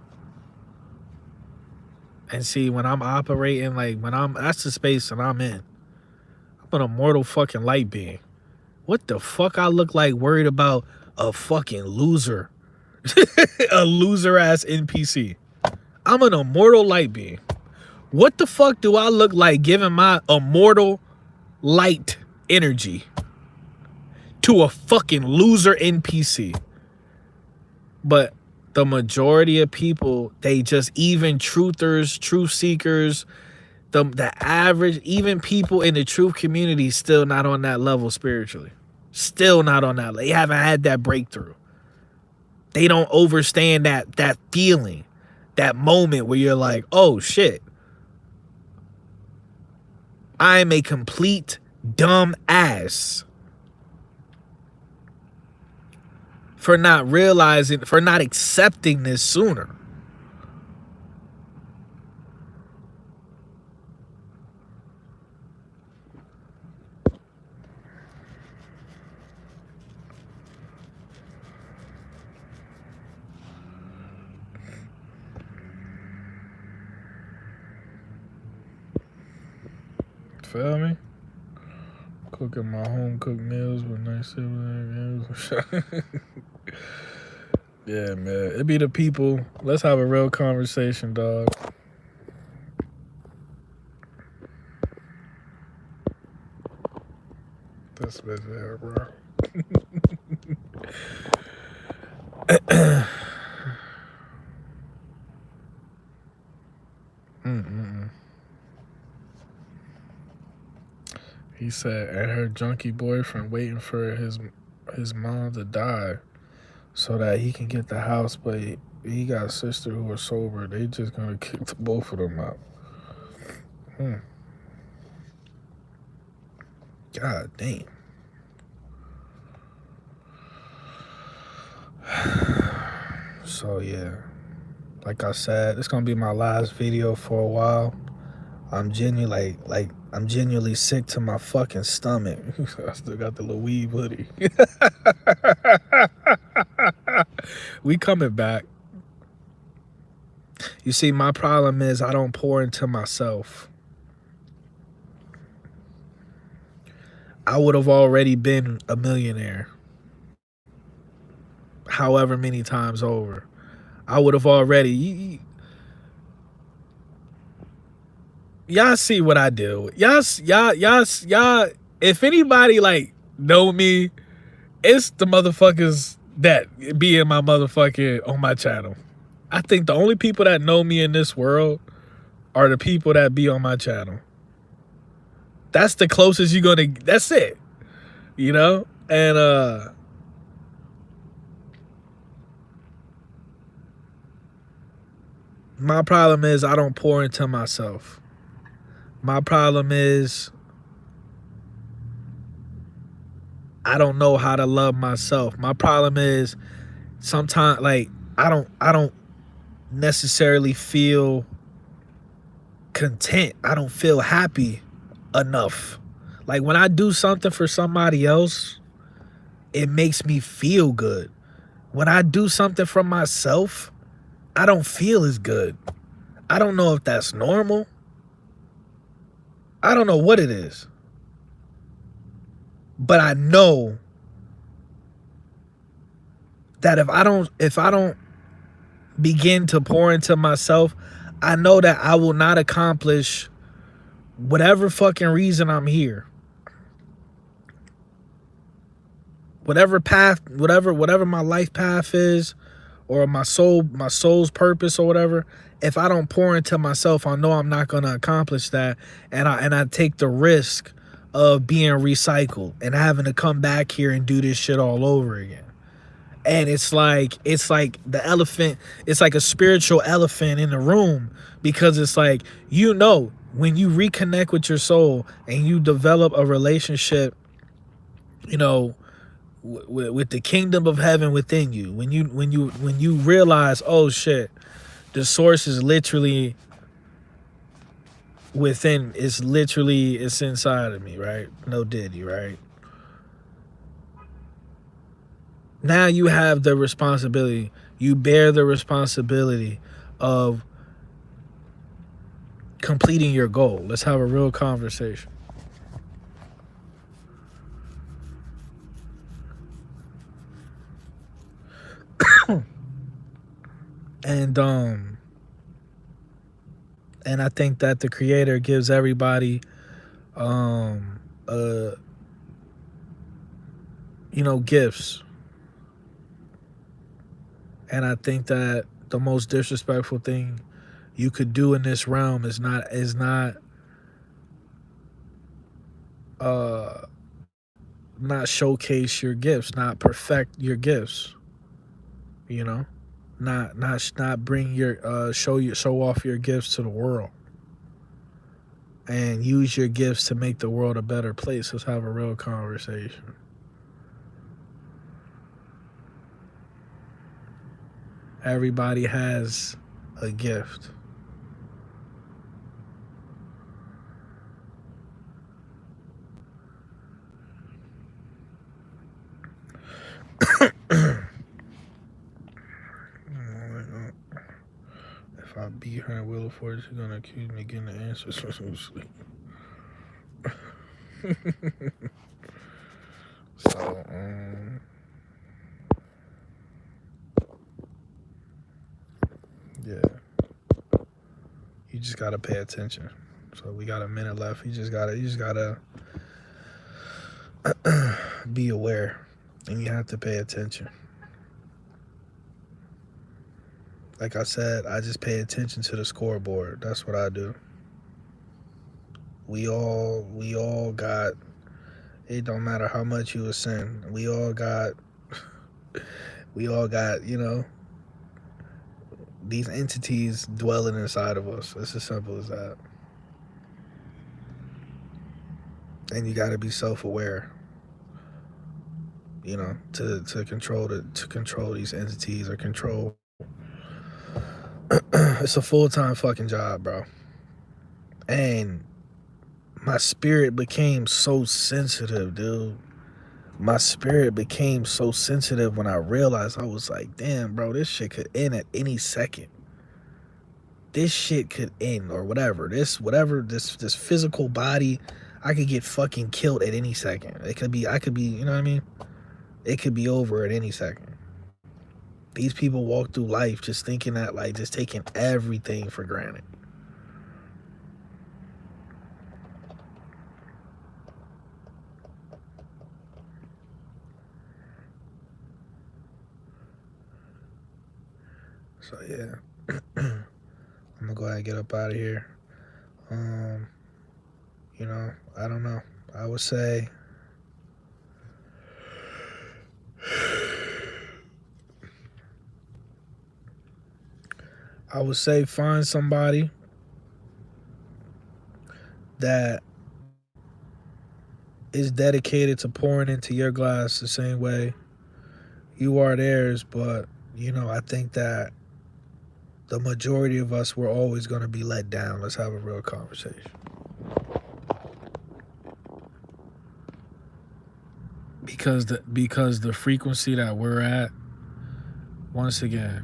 And see, when I'm operating, that's the space that I'm in. I'm an immortal fucking light being. What the fuck I look like worried about a fucking loser? A loser ass NPC. I'm an immortal light being. What the fuck do I look like giving my immortal light energy to a fucking loser NPC? But the majority of people, they just, even truthers, truth seekers, the average, even people in the truth community, still not on that level spiritually. Still not on that level. They haven't had that breakthrough. They don't understand that feeling, that moment where you're like, oh shit, I am a complete dumb ass for not realizing, for not accepting this sooner. Feel me? Cooking my home cooked meals with nice siblings. Yeah, man. It be the people. Let's have a real conversation, dog. This bitch there, bro. He said, and her junkie boyfriend waiting for his mom to die so that he can get the house, but he got a sister who are sober. They just gonna kick the both of them out. God damn. So yeah, like I said, it's gonna be my last video for a while. I'm genuinely I'm genuinely sick to my fucking stomach. I still got the little weed hoodie. We coming back. You see, my problem is I don't pour into myself. I would have already been a millionaire however many times over. I would have already. Y'all see what I do. Y'all. If anybody like know me, it's the motherfuckers that be in my motherfucking on my channel. I think the only people that know me in this world are the people that be on my channel. That's the closest you're gonna. That's it. You know, and my problem is I don't pour into myself. My problem is I don't know how to love myself. My problem is sometimes like I don't necessarily feel content. I don't feel happy enough. Like when I do something for somebody else, it makes me feel good. When I do something for myself, I don't feel as good. I don't know if that's normal. I don't know what it is. But I know that if I don't begin to pour into myself, I know that I will not accomplish whatever fucking reason I'm here. Whatever path, whatever my life path is, or my soul's purpose or whatever, if I don't pour into myself, I know I'm not gonna accomplish that. And I take the risk of being recycled and having to come back here and do this shit all over again. And it's like the elephant, it's like a spiritual elephant in the room, because it's like, you know, when you reconnect with your soul and you develop a relationship, you know, with the kingdom of heaven within you, when you realize, oh shit, the source is literally within, it's inside of me, right? No diddy, right? Now you have the responsibility, you bear the responsibility of completing your goal. Let's have a real conversation. And I think that the creator gives everybody you know, gifts. And I think that the most disrespectful thing you could do in this realm is not showcase your gifts, not perfect your gifts, you know? Not bring your show off your gifts to the world, and use your gifts to make the world a better place. Let's have a real conversation. Everybody has a gift. If I beat her in Wheel of Fortune, she's gonna accuse me of getting the answers from some sleep. So, yeah, you just gotta pay attention. So we got a minute left. You just gotta be aware, and you have to pay attention. Like I said, I just pay attention to the scoreboard. That's what I do. We all got. It don't matter how much you ascend. We all got. You know, these entities dwelling inside of us. It's as simple as that. And you got to be self-aware, you know, to control these entities, or control. It's a full-time fucking job, bro. And my spirit became so sensitive, dude. My spirit became so sensitive when I realized, I was like, damn, bro, this shit could end at any second. This shit could end, or whatever. This physical body I could get fucking killed at any second. I could be, you know what I mean? It could be over at any second. These people walk through life just thinking that, like, just taking everything for granted. So yeah, I'm gonna go ahead and get up out of here. You know, I don't know. I would say find somebody that is dedicated to pouring into your glass the same way you are theirs. But, you know, I think that the majority of us, we're always going to be let down. Let's have a real conversation. Because the frequency that we're at, once again,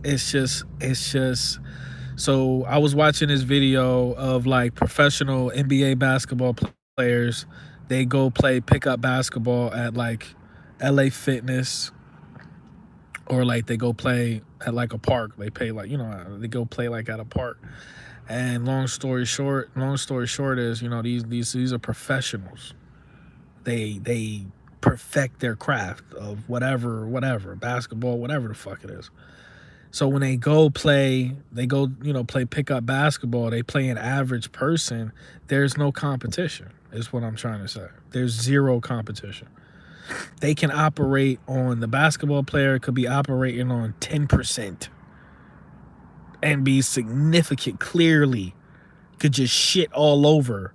it's just so I was watching this video of like professional NBA basketball players. They go play pickup basketball at like LA Fitness, or like they go play at like a park. They pay like, you know, they go play like at a park. And long story short is, you know, these are professionals. They perfect their craft of whatever, basketball, whatever the fuck it is. So when they go, you know, play pickup basketball, they play an average person. There's no competition, is what I'm trying to say. There's zero competition. They can operate on, the basketball player could be operating on 10% and be significant, clearly could just shit all over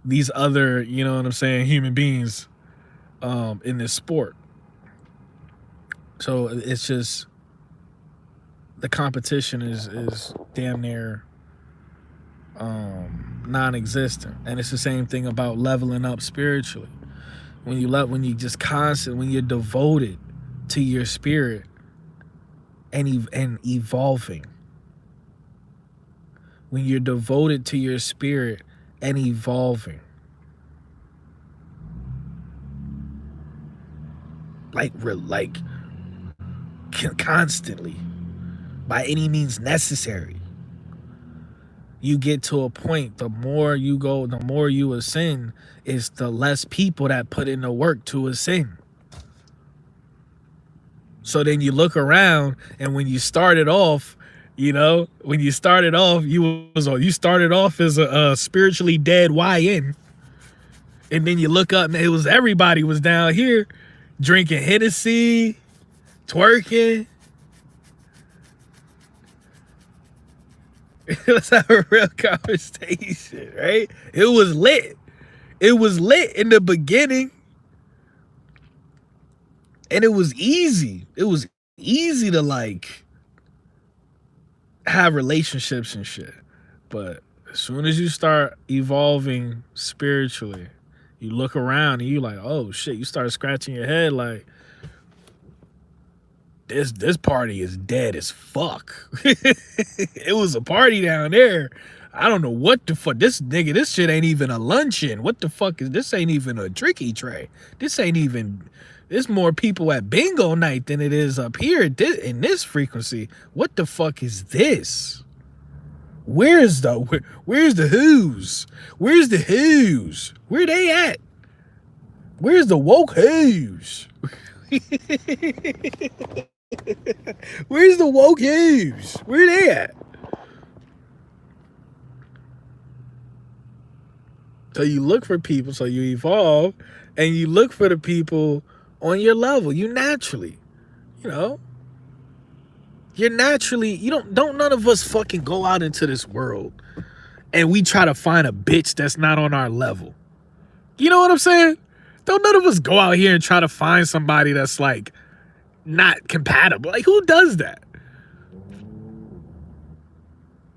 these other, you know what I'm saying, human beings in this sport. So it's just, the competition is damn near non-existent. And it's the same thing about leveling up spiritually. When you're devoted to your spirit and evolving. When you're devoted to your spirit and evolving. Like constantly, by any means necessary. You get to a point, the more you go, the more you ascend, is the less people that put in the work to ascend. So then you look around, and when you started off, you know, you started off as a spiritually dead YN. And then you look up, and everybody was down here drinking Hennessy, twerking. Let's have a real conversation, right? It was lit. It was lit in the beginning. And it was easy. It was easy to like have relationships and shit. But as soon as you start evolving spiritually, you look around and you like, oh shit, you start scratching your head like, this party is dead as fuck. It was a party down there. I don't know what the fuck. This shit ain't even a luncheon. What the fuck is this? Ain't even a tricky tray. There's more people at bingo night than it is up here in this frequency. What the fuck is this? Where's the who's? Where's the who's? Where they at? Where's the woke who's? Where's the woke who's? Where they at? So you look for people, so you evolve, and you look for the people on your level. You naturally, you know, don't none of us fucking go out into this world and we try to find a bitch that's not on our level. You know what I'm saying? Don't none of us go out here and try to find somebody that's like not compatible. Like, who does that?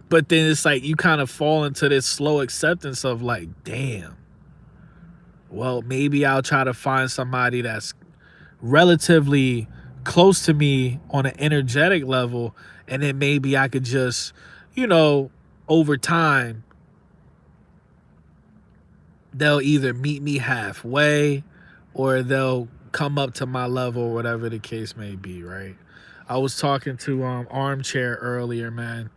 But then it's like you kind of fall into this slow acceptance of like, damn, well, maybe I'll try to find somebody that's relatively close to me on an energetic level, and then maybe I could just, you know, over time they'll either meet me halfway or they'll come up to my level, whatever the case may be, right? I was talking to Armchair earlier, man.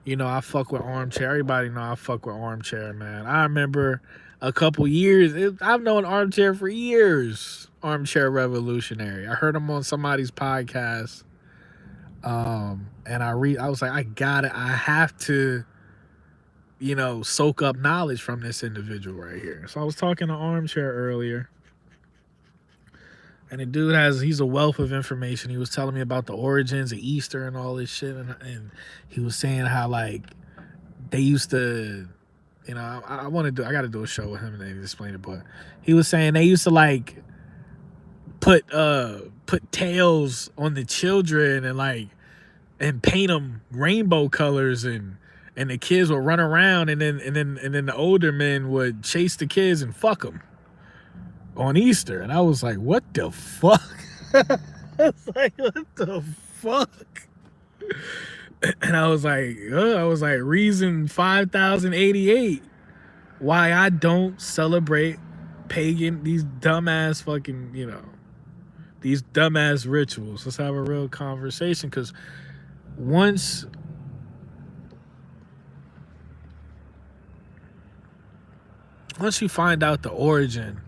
You know, I fuck with Armchair. Everybody know I fuck with Armchair, man. I remember a couple years. I've known Armchair for years. Armchair Revolutionary. I heard him on somebody's podcast, and I was like, I got it. I have to, you know, soak up knowledge from this individual right here. So I was talking to Armchair earlier, and the dude he's a wealth of information. He was telling me about the origins of Easter and all this shit, and he was saying how like they used to, you know, I got to do a show with him and then explain it. But he was saying they used to like put tails on the children and paint them rainbow colors, and the kids would run around, and then the older men would chase the kids and fuck them on Easter. And I was like, what the fuck? I was like, what the fuck? And I was like, reason 5088 why I don't celebrate pagan, these dumbass fucking, you know, these dumbass rituals. Let's have a real conversation, because once you find out the origin,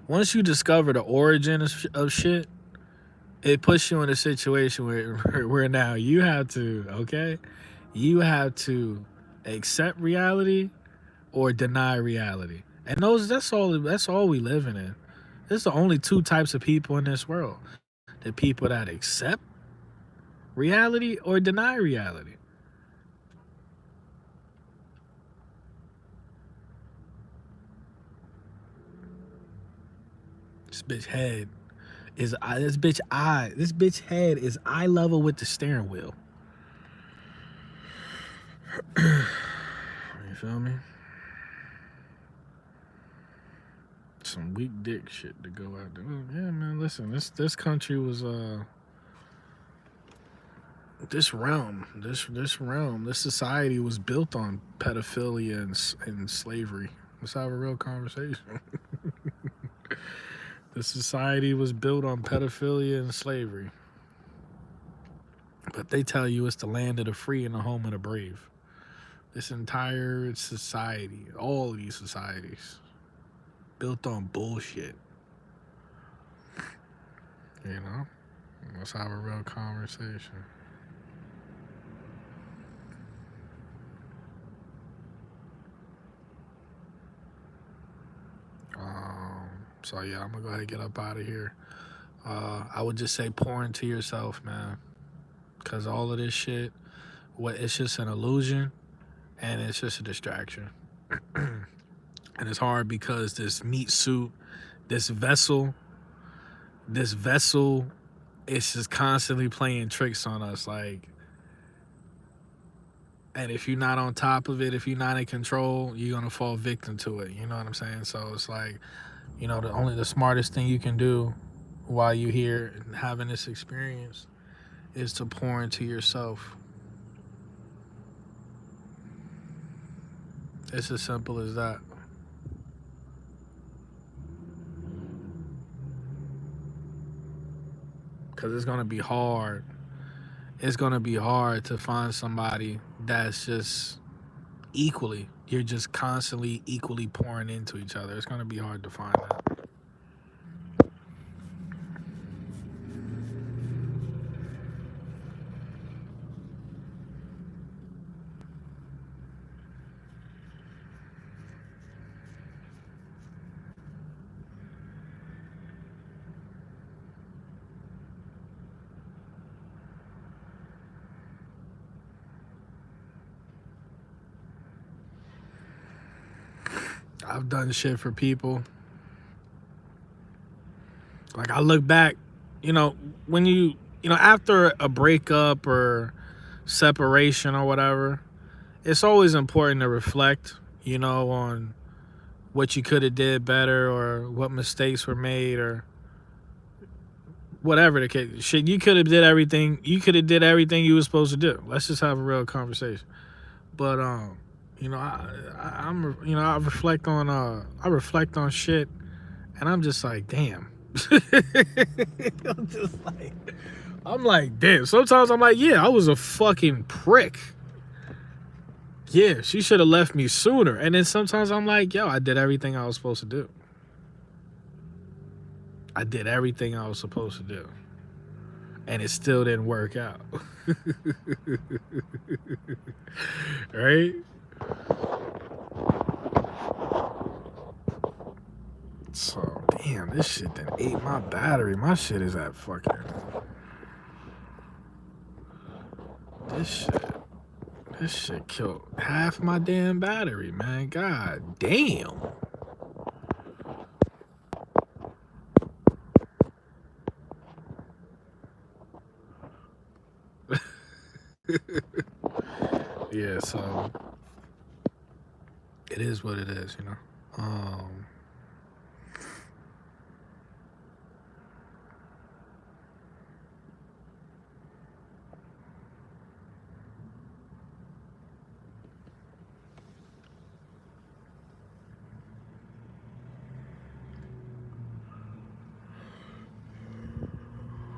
once you discover the origin of shit, it puts you in a situation where now you have to accept reality or deny reality. And that's all we living in. There's the only two types of people in this world. The people that accept reality or deny reality. This bitch head is eye level with the steering wheel. You feel me? Some weak dick shit to go out there. Yeah, man, listen, this country was this society was built on pedophilia and slavery. Let's have a real conversation. The society was built on pedophilia and slavery. But they tell you it's the land of the free and the home of the brave. This entire society, all of these societies, built on bullshit. You know? Let's have a real conversation. So yeah, I'm gonna go ahead and get up out of here. I would just say pour into yourself, man. Cause all of this shit, it's just an illusion and it's just a distraction. And it's hard because this meat suit, this vessel, it's just constantly playing tricks on us. Like, and if you're not on top of it, if you're not in control, you're gonna fall victim to it. You know what I'm saying? So it's like, you know, the smartest thing you can do while you're here and having this experience is to pour into yourself. It's as simple as that. Because it's going to be hard. It's going to be hard to find somebody that's just you're just constantly equally pouring into each other. It's going to be hard to find that. I've done shit for people. Like, I look back, you know, when after a breakup or separation or whatever, it's always important to reflect, you know, on what you could have did better or what mistakes were made or whatever the case. Shit, you could have did everything you were supposed to do. Let's just have a real conversation. But You know, I'm you know, I reflect on shit, and I'm just like, damn. I'm just like, I'm like, damn. Sometimes I'm like, yeah, I was a fucking prick. Yeah, she should have left me sooner. And then sometimes I'm like, yo, I did everything I was supposed to do. I did everything I was supposed to do. And it still didn't work out. Right? So, damn, this shit done ate my battery. My shit is at fucking. This shit killed half my damn battery, man. God damn. Yeah, so it is what it is, you know.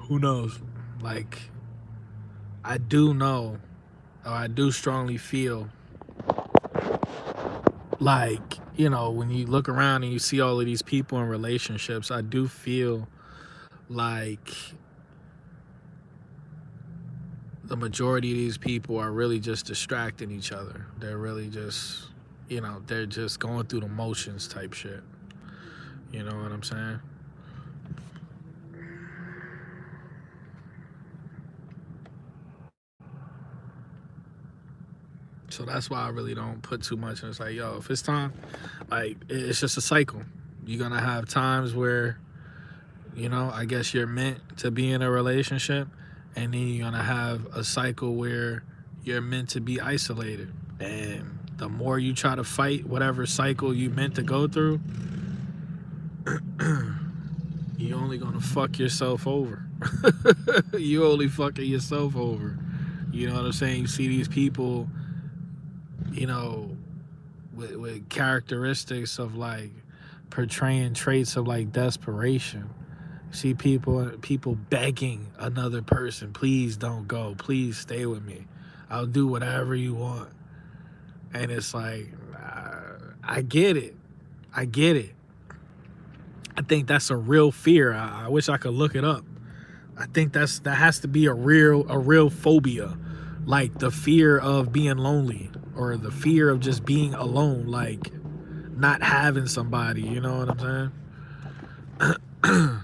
Who knows? Like, I do know, or I do strongly feel like, you know, when you look around and you see all of these people in relationships, I do feel like the majority of these people are really just distracting each other. They're really just, you know, they're just going through the motions type shit. You know what I'm saying? So that's why I really don't put too much. And it's like, yo, if it's time, like, it's just a cycle. You're going to have times where, you know, I guess you're meant to be in a relationship. And then you're going to have a cycle where you're meant to be isolated. And the more you try to fight whatever cycle you meant to go through, you're only going to fuck yourself over. You only fucking yourself over. You know what I'm saying? You see these people, you know, with characteristics of like portraying traits of like desperation. See people begging another person, please don't go, please stay with me, I'll do whatever you want. And it's like, I get it, I think that's a real fear. I wish I could look it up. I think that has to be a real phobia, like the fear of being lonely or the fear of just being alone, like not having somebody. You know what I'm saying?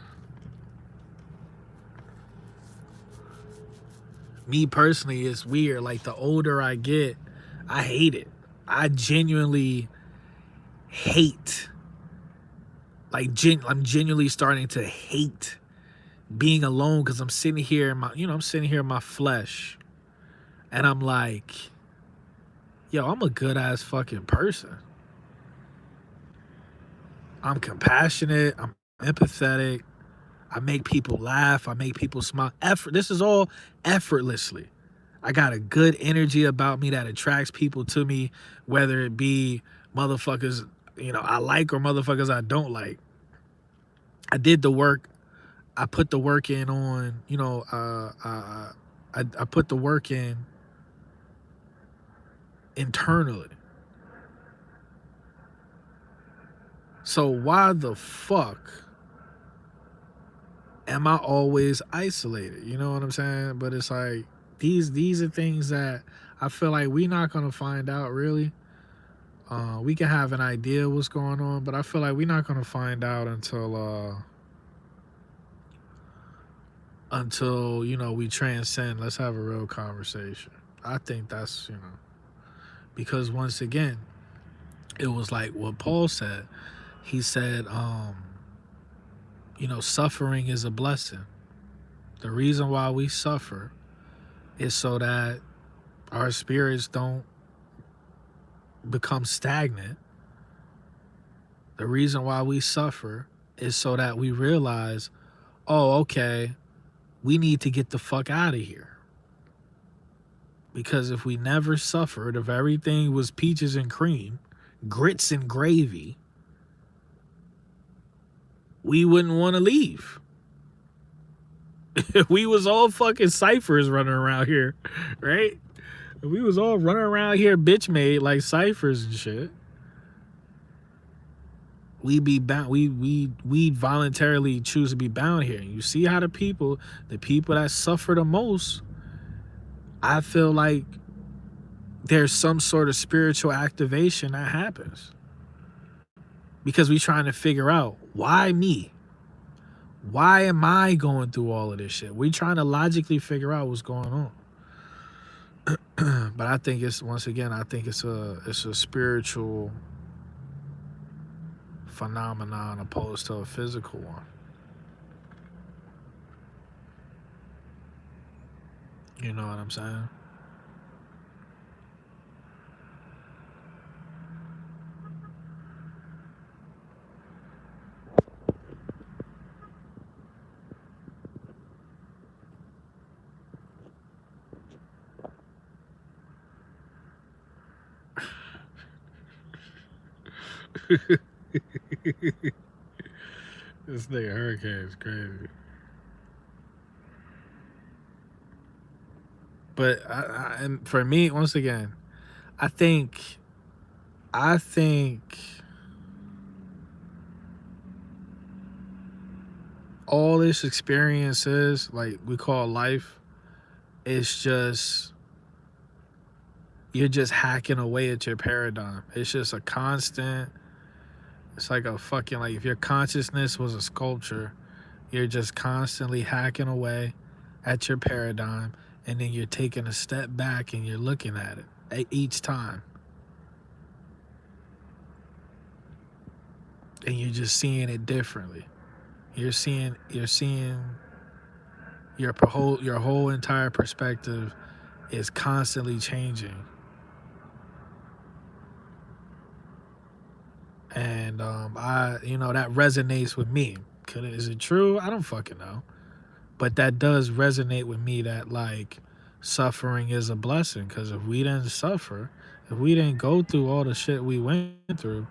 Me personally, it's weird. Like the older I get, I hate it. I genuinely hate. Like I'm genuinely starting to hate being alone because I'm sitting here in my flesh, and I'm like, yo, I'm a good ass fucking person. I'm compassionate. I'm empathetic. I make people laugh. I make people smile. This is all effortlessly. I got a good energy about me that attracts people to me, whether it be motherfuckers, you know, I like or motherfuckers I don't like. I did the work. I put the work in on, you know, I put the work in internally. So why the fuck am I always isolated? You know what I'm saying? But it's like these are things that I feel like we're not gonna find out really. We can have an idea what's going on, but I feel like we're not gonna find out until you know we transcend. Let's have a real conversation. I think that's, you know, because once again, it was like what Paul said. He said, you know, suffering is a blessing. The reason why we suffer is so that our spirits don't become stagnant. The reason why we suffer is so that we realize, oh, okay, we need to get the fuck out of here. Because if we never suffered, if everything was peaches and cream, grits and gravy, we wouldn't want to leave. We was all fucking ciphers running around here, right? We was all running around here bitch made like ciphers and shit. We be bound. We voluntarily choose to be bound here. And you see how the people that suffer the most, I feel like there's some sort of spiritual activation that happens because we trying to figure out why me. Why am I going through all of this shit? We trying to logically figure out what's going on. But I think it's once again, I think it's a spiritual phenomenon opposed to a physical one. You know what I'm saying? This nigga Hurricane is crazy. But and for me, once again, I think all this experiences, like we call life, it's just you're just hacking away at your paradigm. It's just a constant. It's like a fucking, like if your consciousness was a sculpture, you're just constantly hacking away at your paradigm, and then you're taking a step back and you're looking at it each time. And you're just seeing it differently. You're seeing your whole entire perspective is constantly changing. And that resonates with me. Is it true? I don't fucking know. But that does resonate with me, that like suffering is a blessing, because if we didn't suffer, if we didn't go through all the shit we went through,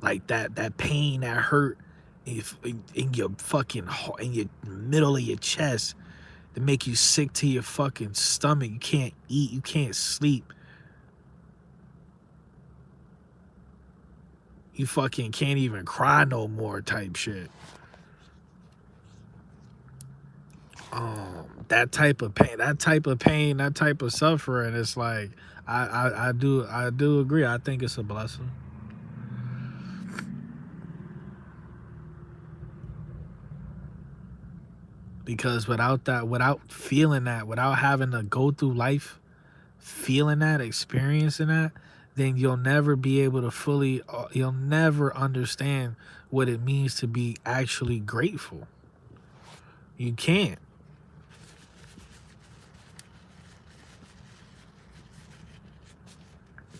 like that pain, that hurt in your fucking in your middle of your chest, to make you sick to your fucking stomach, you can't eat, you can't sleep, you fucking can't even cry no more type shit. That type of pain, that type of suffering, it's like I do agree. I think it's a blessing. Because without feeling that, without having to go through life feeling that, experiencing that, then you'll never be able to you'll never understand what it means to be actually grateful. You can't.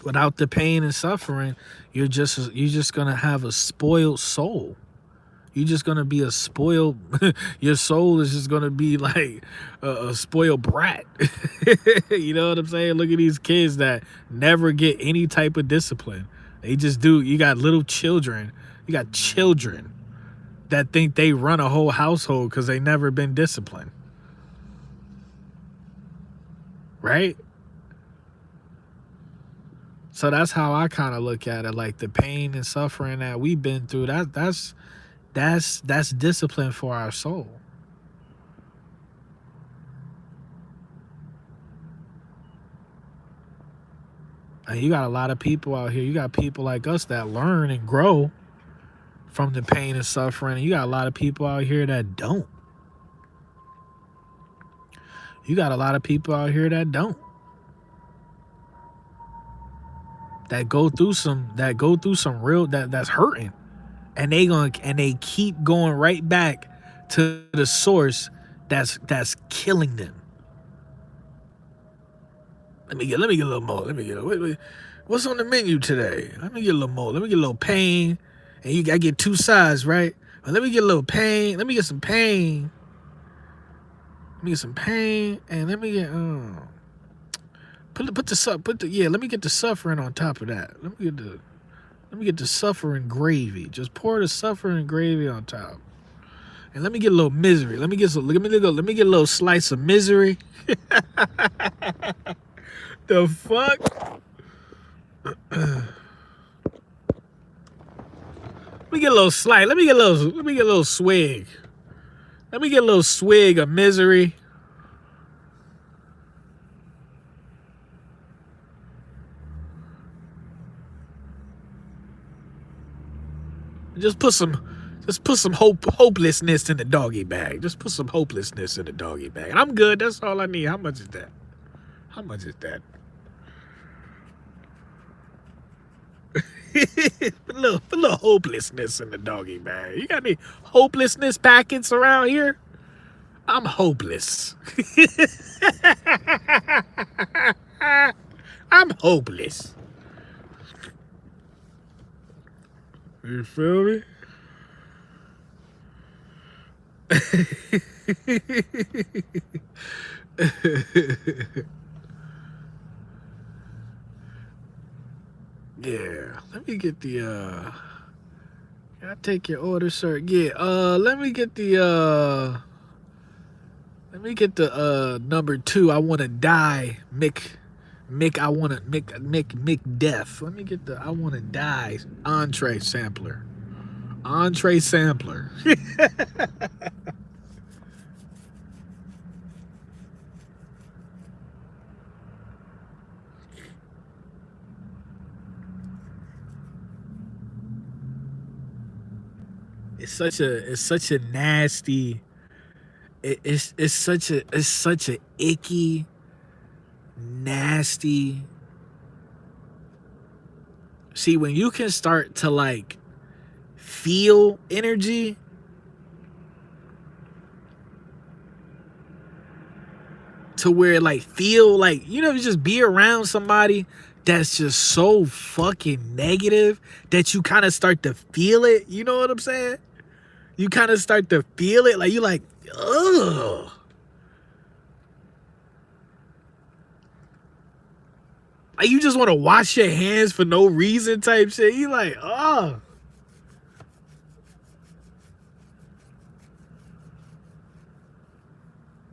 Without the pain and suffering, you're just gonna have a spoiled soul. You're just gonna be a spoiled. Your soul is just gonna be like a spoiled brat. You know what I'm saying? Look at these kids that never get any type of discipline. They just do. You got little children. You got children that think they run a whole household because they never been disciplined. Right? So that's how I kind of look at it. Like the pain and suffering that we've been through, that's discipline for our soul. And you got a lot of people out here. You got people like us that learn and grow from the pain and suffering. And you got a lot of people out here that don't. You got a lot of people out here that don't. That go through some real that's hurting. And they keep going right back to the source that's killing them. Let me get a little more. Wait. What's on the menu today? Let me get a little more. Let me get a little pain. And I get two sides, right? Well, let me get a little pain. Let me get some pain. Let me get some pain. And let me get Let me get the suffering on top of that. Let me get the suffering gravy. Just pour the suffering gravy on top. And let me get a little misery. Let me get a little slice of misery. The fuck? Let me get a little slice. Let me get a little swig. Let me get a little swig of misery. Just put some hopelessness in the doggy bag. Just put some hopelessness in the doggy bag. And I'm good. That's all I need. How much is that? How much is that? put a little hopelessness in the doggy bag. You got any hopelessness packets around here? I'm hopeless. I'm hopeless. You feel me? Yeah, let me get the I'll take your order, sir. Yeah, let me get the number 2. I wanna die, Mick, I wanna Mick death. Let me get the I wanna die entree sampler. Entree sampler. It's such a nasty. It's such a icky, nasty. See, when you can start to like feel energy, to where like feel like, you know, just be around somebody that's just so fucking negative that you kind of start to feel it. You know what I'm saying? You kind of start to feel it. Like you like, ugh. Like you just want to wash your hands for no reason type shit. You like, oh.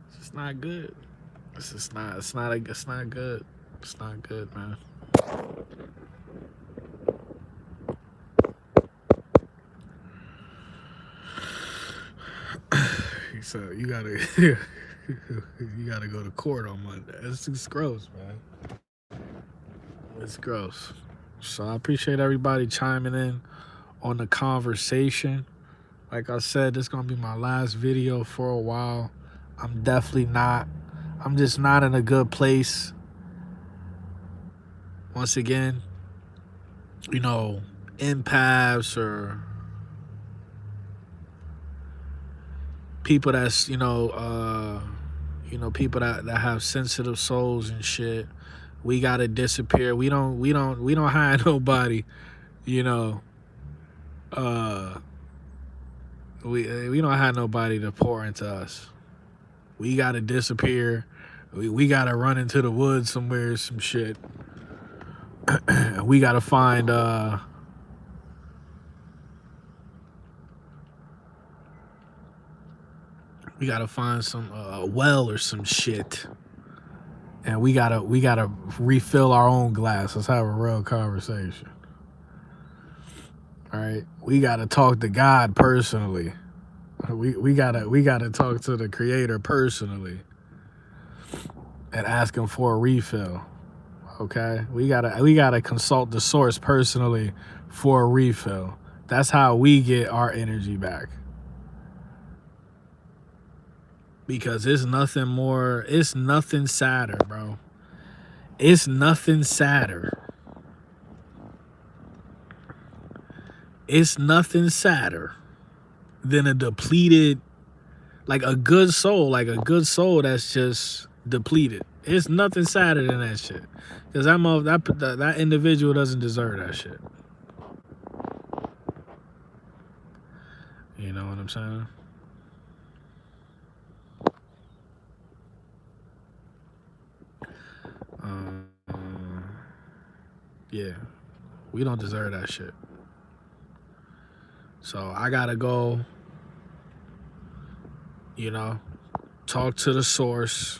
It's just not good. It's not good. It's not good, man. So you gotta go to court on Monday. It's gross, man. It's gross. So I appreciate everybody chiming in on the conversation. Like I said, this is gonna be my last video for a while. I'm just not in a good place. Once again, you know, empaths or people that's, people that have sensitive souls and shit, we gotta disappear. We don't hire nobody, you know. We don't have nobody to pour into us. We gotta disappear. We gotta run into the woods somewhere, some shit. We gotta find some well or some shit, and we gotta refill our own glass. Let's have a real conversation. All right, we gotta talk to God personally. We gotta talk to the Creator personally and ask Him for a refill. Okay, we gotta consult the source personally for a refill. That's how we get our energy back. Because it's nothing sadder, bro. It's nothing sadder. It's nothing sadder than a depleted, like a good soul that's just depleted. It's nothing sadder than that shit. Because that individual doesn't deserve that shit. You know what I'm saying? Yeah, we don't deserve that shit. So I gotta go, you know, talk to the source,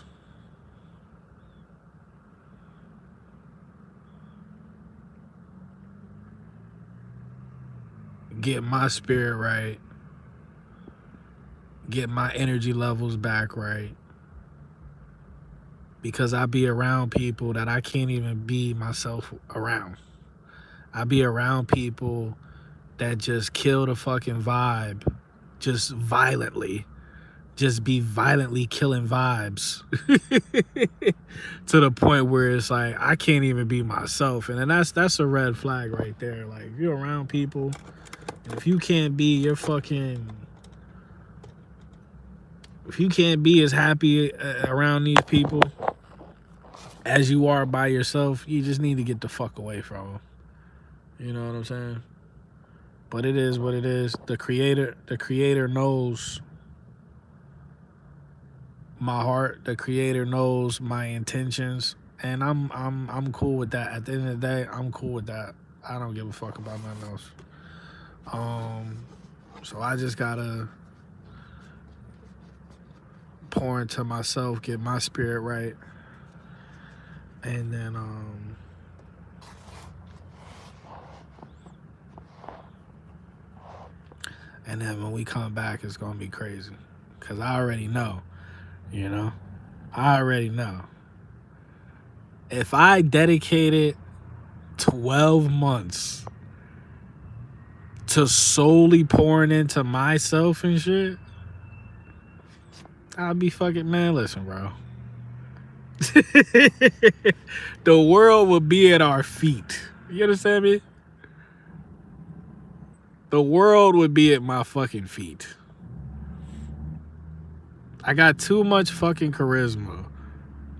get my spirit right, get my energy levels back right. Because I be around people that I can't even be myself around. I be around people that just kill the fucking vibe, just violently, just be violently killing vibes to the point where it's like I can't even be myself, and then that's a red flag right there. Like if you're around people, and if you can't be your fucking, if you can't be as happy around these people as you are by yourself, you just need to get the fuck away from them. You know what I'm saying? But it is what it is. The creator knows my heart. The creator knows my intentions, and I'm cool with that. At the end of the day, I'm cool with that. I don't give a fuck about nothing else. So I just gotta pour into myself, get my spirit right, and then when we come back, it's gonna be crazy, cause I already know, you know, I already know. If I dedicated 12 months to solely pouring into myself and shit, I'll be fucking, man. Listen, bro. The world will be at our feet. You understand me? The world would be at my fucking feet. I got too much fucking charisma.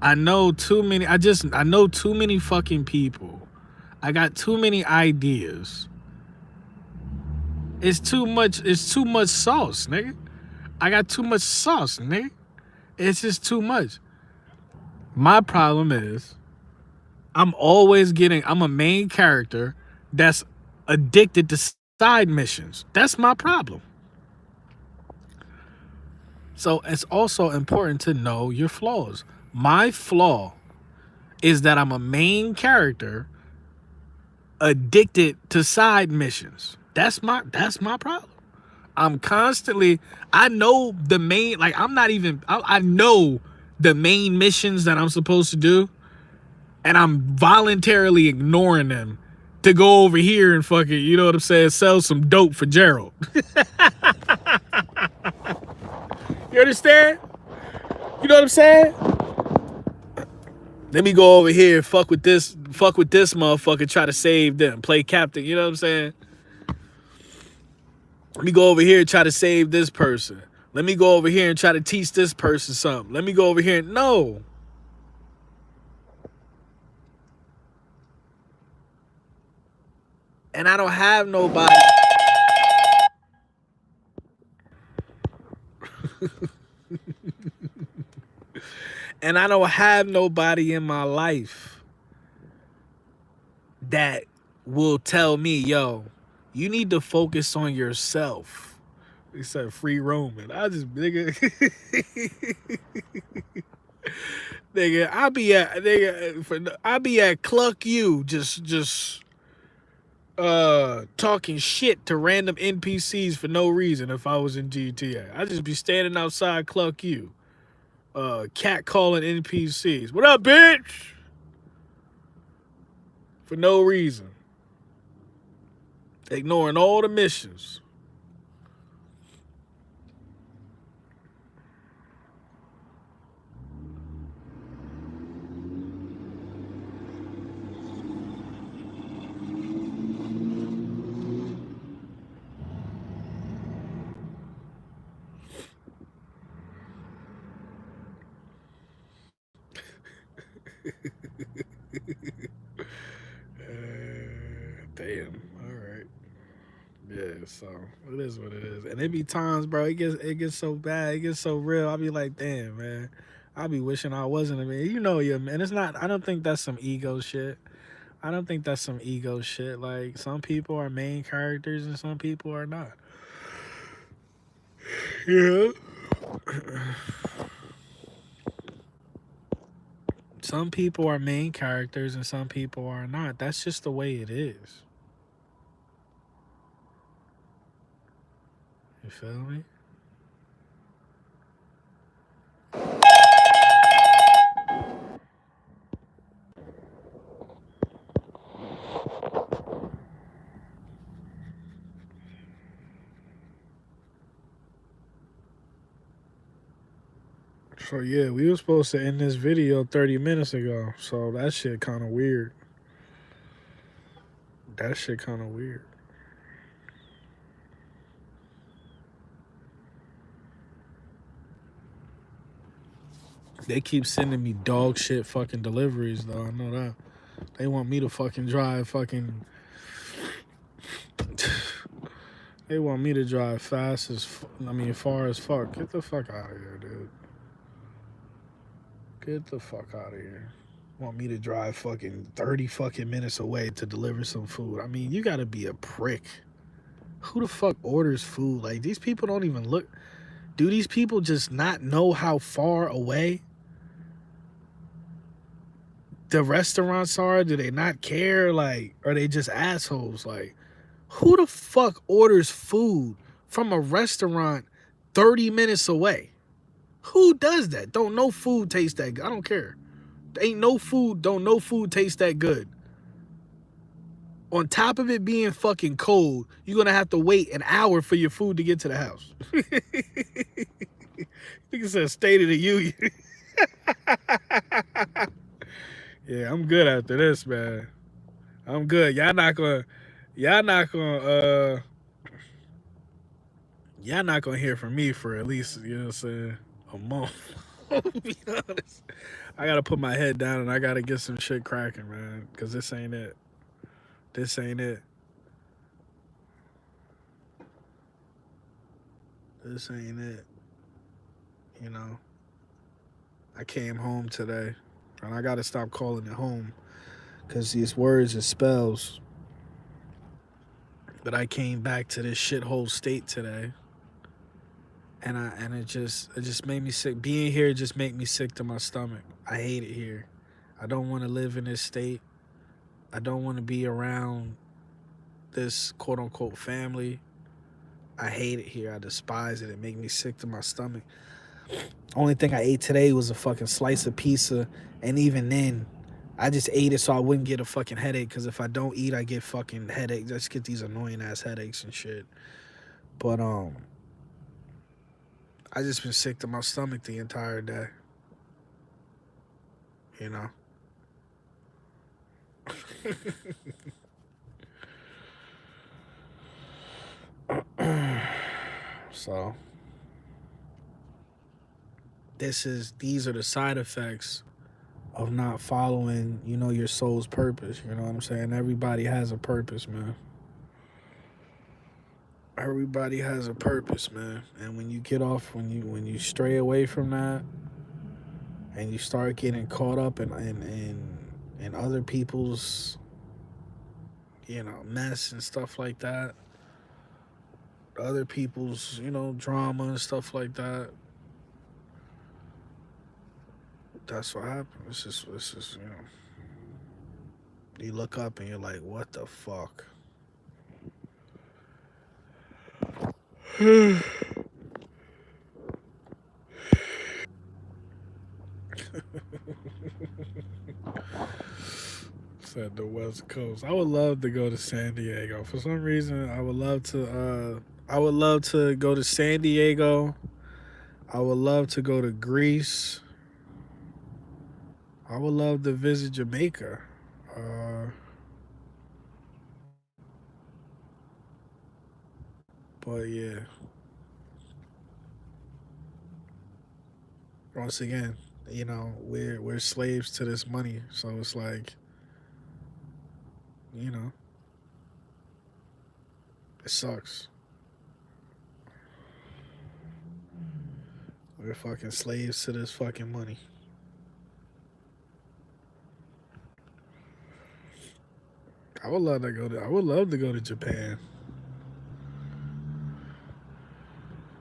I know too many. I know too many fucking people. I got too many ideas. It's too much. It's too much sauce, nigga. I got too much sauce, nigga. It's just too much. My problem is I'm a main character that's addicted to side missions. That's my problem. So it's also important to know your flaws. My flaw is that I'm a main character addicted to side missions. That's my problem. I'm constantly, I know the main, like I'm not even, I know the main missions that I'm supposed to do, and I'm voluntarily ignoring them to go over here and fucking, you know what I'm saying, sell some dope for Gerald. You understand? You know what I'm saying? Let me go over here and fuck with this motherfucker, try to save them, play captain, you know what I'm saying? Let me go over here and try to save this person. Let me go over here and try to teach this person something. Let me go over here and no. And I don't have nobody. And I don't have nobody in my life that will tell me, yo, you need to focus on yourself. He said free roaming. I just nigga, nigga, I be at Cluck U just talking shit to random NPCs for no reason if I was in GTA. I just be standing outside Cluck U, cat calling NPCs. What up, bitch? For no reason. Ignoring all the missions. Damn. All right. Yeah. So it is what it is. And it be times, bro. It gets so bad. It gets so real. I be like, damn, man. I be wishing I wasn't a man. You know, yeah, man. It's not. I don't think that's some ego shit. I don't think that's some ego shit. Like, some people are main characters and some people are not. Yeah. Some people are main characters and some people are not. That's just the way it is. You feel me? So yeah, we were supposed to end this video 30 minutes ago. So that shit kind of weird. That shit kind of weird. They keep sending me dog shit fucking deliveries though. I know that. They want me to fucking drive fucking. They want me to drive fast as. Far as fuck. Get the fuck out of here, dude. Get the fuck out of here. Want me to drive fucking 30 fucking minutes away to deliver some food. I mean, you gotta be a prick. Who the fuck orders food? Like, these people don't even look. Do these people just not know how far away the restaurants are? Do they not care? Like, are they just assholes? Like, who the fuck orders food from a restaurant 30 minutes away? Who does that? Don't no food taste that good. I don't care. Ain't no food, don't no food taste that good. On top of it being fucking cold, you're gonna have to wait an hour for your food to get to the house. Nigga said State of the Union. Yeah, I'm good after this, man. I'm good. Y'all not gonna hear from me for at least, you know what I'm saying, a month. To be honest. I gotta put my head down and I gotta get some shit cracking, man. Cause this ain't it. This ain't it. This ain't it. You know. I came home today. And I gotta stop calling it home. Cause these words and spells. But I came back to this shithole state today. And it just made me sick. Being here just made me sick to my stomach. I hate it here. I don't want to live in this state. I don't want to be around this quote unquote family. I hate it here. I despise it. It makes me sick to my stomach. Only thing I ate today was a fucking slice of pizza, and even then, I just ate it so I wouldn't get a fucking headache. Cause if I don't eat, I get fucking headaches. I just get these annoying ass headaches and shit. But I just been sick to my stomach the entire day. You know. So these are the side effects of not following, you know, your soul's purpose. You know what I'm saying? Everybody has a purpose, man. Everybody has a purpose, man. And when you get off, when you stray away from that, and you start getting caught up in other people's, you know, mess and stuff like that, other people's, you know, drama and stuff like that. That's what happens. It's just, you know, you look up and you're like, what the fuck? Said the West Coast. I would love to go to San Diego. For some reason, I would love to. I would love to go to San Diego. I would love to go to Greece. I would love to visit Jamaica. Uh, but yeah, once again, you know, we're slaves to this money. So it's like, you know, it sucks. We're fucking slaves to this fucking money. I would love to go to. I would love to go to Japan.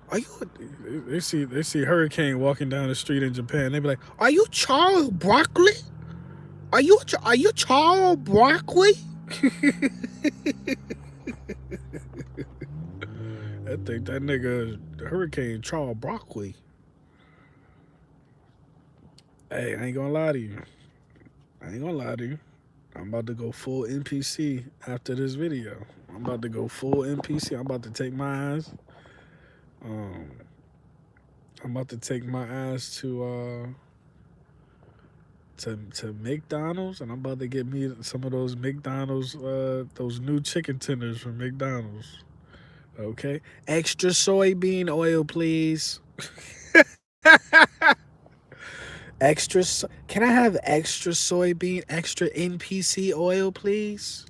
Are you? They see Hurricane walking down the street in Japan. They be like, "Are you Charles Broccoli? Are you Charles Broccoli?" I think that nigga Hurricane Charles Broccoli. Hey, I ain't gonna lie to you. I ain't gonna lie to you. I'm about to go full NPC after this video. I'm about to go full NPC. I'm about to take my ass. Um, I'm about to take my ass to McDonald's, and I'm about to get me some of those McDonald's those new chicken tenders from McDonald's. Okay, extra soybean oil, please. Can I have extra soybean, extra NPC oil, please?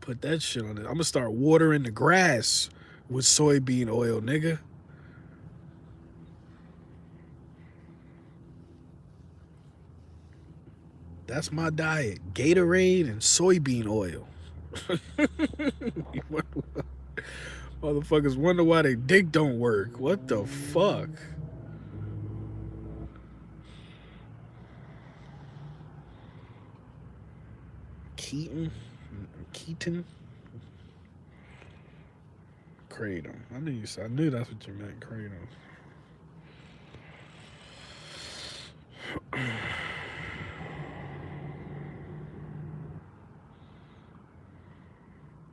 Put that shit on it. I'm gonna start watering the grass with soybean oil, nigga. That's my diet. Gatorade and soybean oil. Motherfuckers wonder why they dick don't work. What the fuck? Keaton? Keaton? Kratom. I knew that's what you meant, Kratom.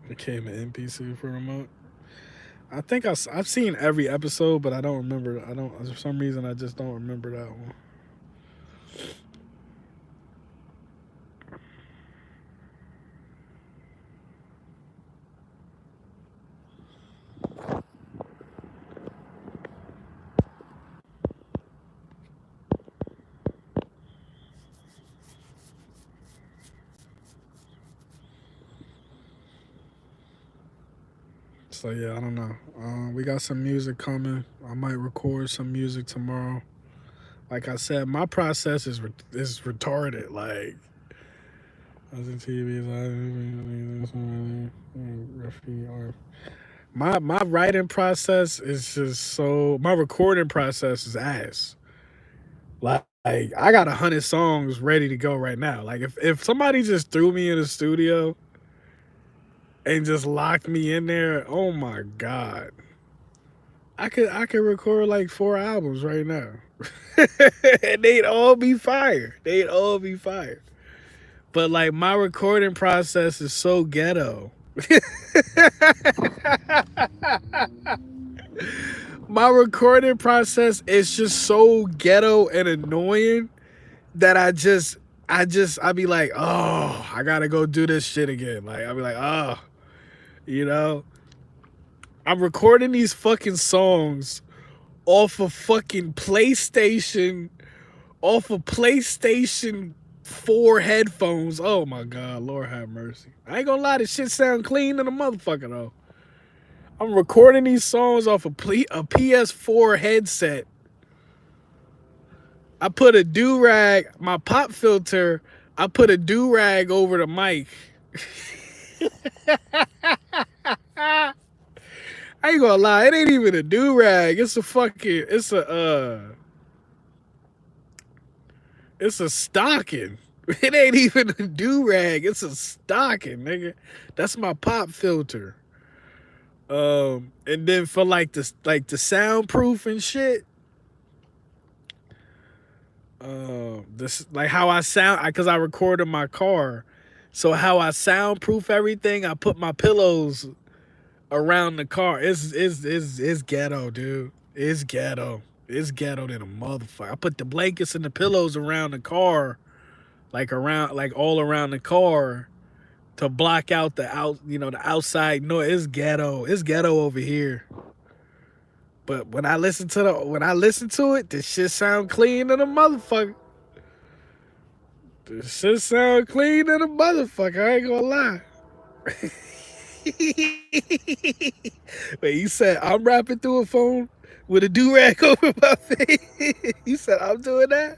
Became an NPC for a month. I think I've seen every episode, but I don't remember. I don't for some reason I just don't remember that one. So yeah, I don't know. We got some music coming. I might record some music tomorrow. Like I said, my process is retarded. Like I was in TV, my writing process is just so. My recording process is ass. Like I got 100 songs ready to go right now. Like if somebody just threw me in the studio and just locked me in there, oh my god, I could record like 4 albums right now. And they'd all be fire. They'd all be fire. But like my recording process is so ghetto. My recording process is just so ghetto and annoying that I be like, oh, I gotta go do this shit again. Like I be like, oh, you know, I'm recording these fucking songs off of fucking PlayStation, off of PlayStation 4 headphones. Oh my god, Lord have mercy. I ain't gonna lie, this shit sound clean than a motherfucker though. I'm recording these songs off a PS4 headset. I put a do-rag, my pop filter, I put a do-rag over the mic. I ain't gonna lie, it ain't even a do-rag. It's a stocking. It ain't even a do-rag. It's a stocking, nigga. That's my pop filter. And then for like the soundproof and shit, this like how I sound, because I record in my car, so how I soundproof everything, I put my pillows around the car. It's ghetto, dude. It's ghetto. It's ghetto than a motherfucker. I put the blankets and the pillows around the car, like all around the car, to block out the outside noise. It's ghetto. It's ghetto over here. But when I listen to it, this shit sound clean than a motherfucker. This shit sound clean than a motherfucker. I ain't gonna lie. Wait, you said I'm rapping through a phone with a do-rag over my face? You said I'm doing that?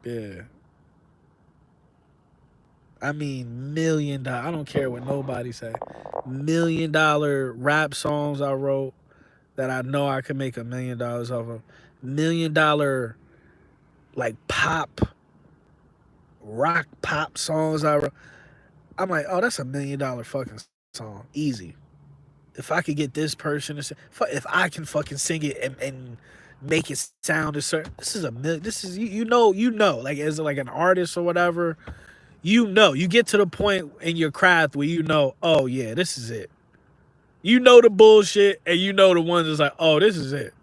Yeah. I mean, $1 million. I don't care what nobody say. $1 million rap songs I wrote that I know I can make $1 million off of. $1 million like rock pop songs I wrote. I'm like, oh, that's $1 million fucking song, easy. If I could get this person to sing, if I can fucking sing it and make it sound a certain, this is $1 million. This is you know, like as like an artist or whatever, you get to the point in your craft where you know, oh yeah, this is it. You know the bullshit, and you know the ones that's like, oh, this is it.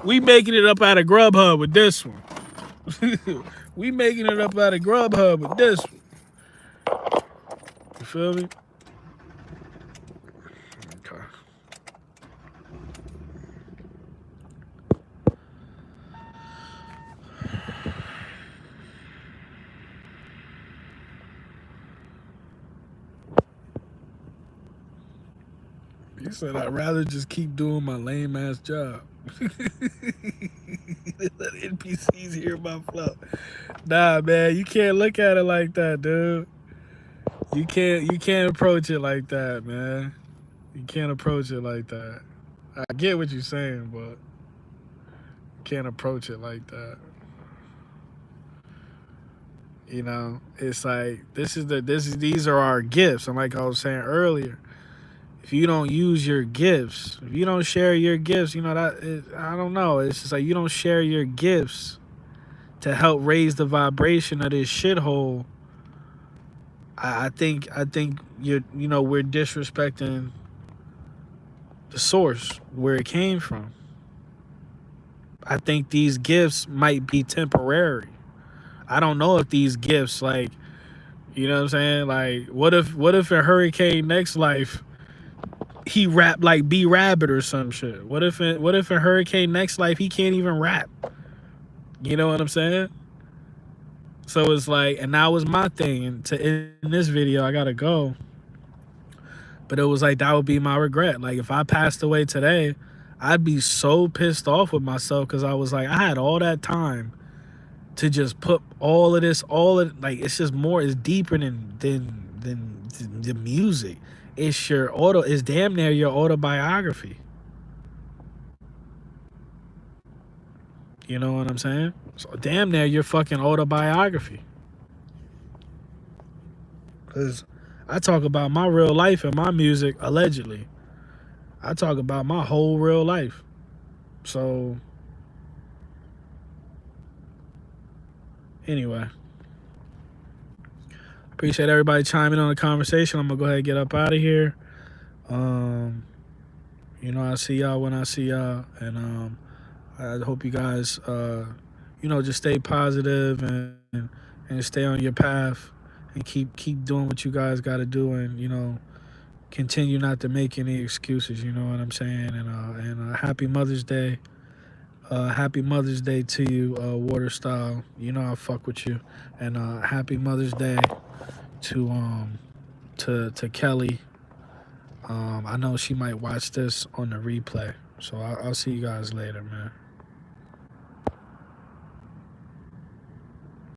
we making it up out of Grubhub with this one. we making it up out of Grubhub with this one. You feel me? Okay. You said I'd rather just keep doing my lame ass job. Let NPCs hear my flow. Nah, man, you can't look at it like that, dude. You can't approach it like that, man. You can't approach it like that. I get what you're saying, but you can't approach it like that. You know, it's like these are our gifts. And like I was saying earlier, if you don't use your gifts, if you don't share your gifts, I don't know. It's just like you don't share your gifts to help raise the vibration of this shithole. I think we're disrespecting the source where it came from. I think these gifts might be temporary. I don't know if these gifts like, you know what I'm saying? Like what if in Hurricane Next Life he rap like B Rabbit or some shit? What if in Hurricane Next Life he can't even rap? You know what I'm saying? So it's like, and that was my thing. And to end this video, I gotta go. But it was like that would be my regret. Like if I passed away today, I'd be so pissed off with myself because I was like, I had all that time to just put all of this, like it's just more, it's deeper than the music. It's damn near your autobiography. You know what I'm saying? So damn near your fucking autobiography. Cause I talk about my real life and my music allegedly. I talk about my whole real life. So anyway, appreciate everybody chiming on the conversation. I'm gonna go ahead and get up out of here. I see y'all when I see y'all, and I hope you guys, just stay positive and stay on your path and keep doing what you guys got to do, and continue not to make any excuses. You know what I'm saying? And happy Mother's Day. Happy Mother's Day to you, Water Style. You know I fuck with you, and happy Mother's Day to Kelly. I know she might watch this on the replay, so I'll see you guys later, man.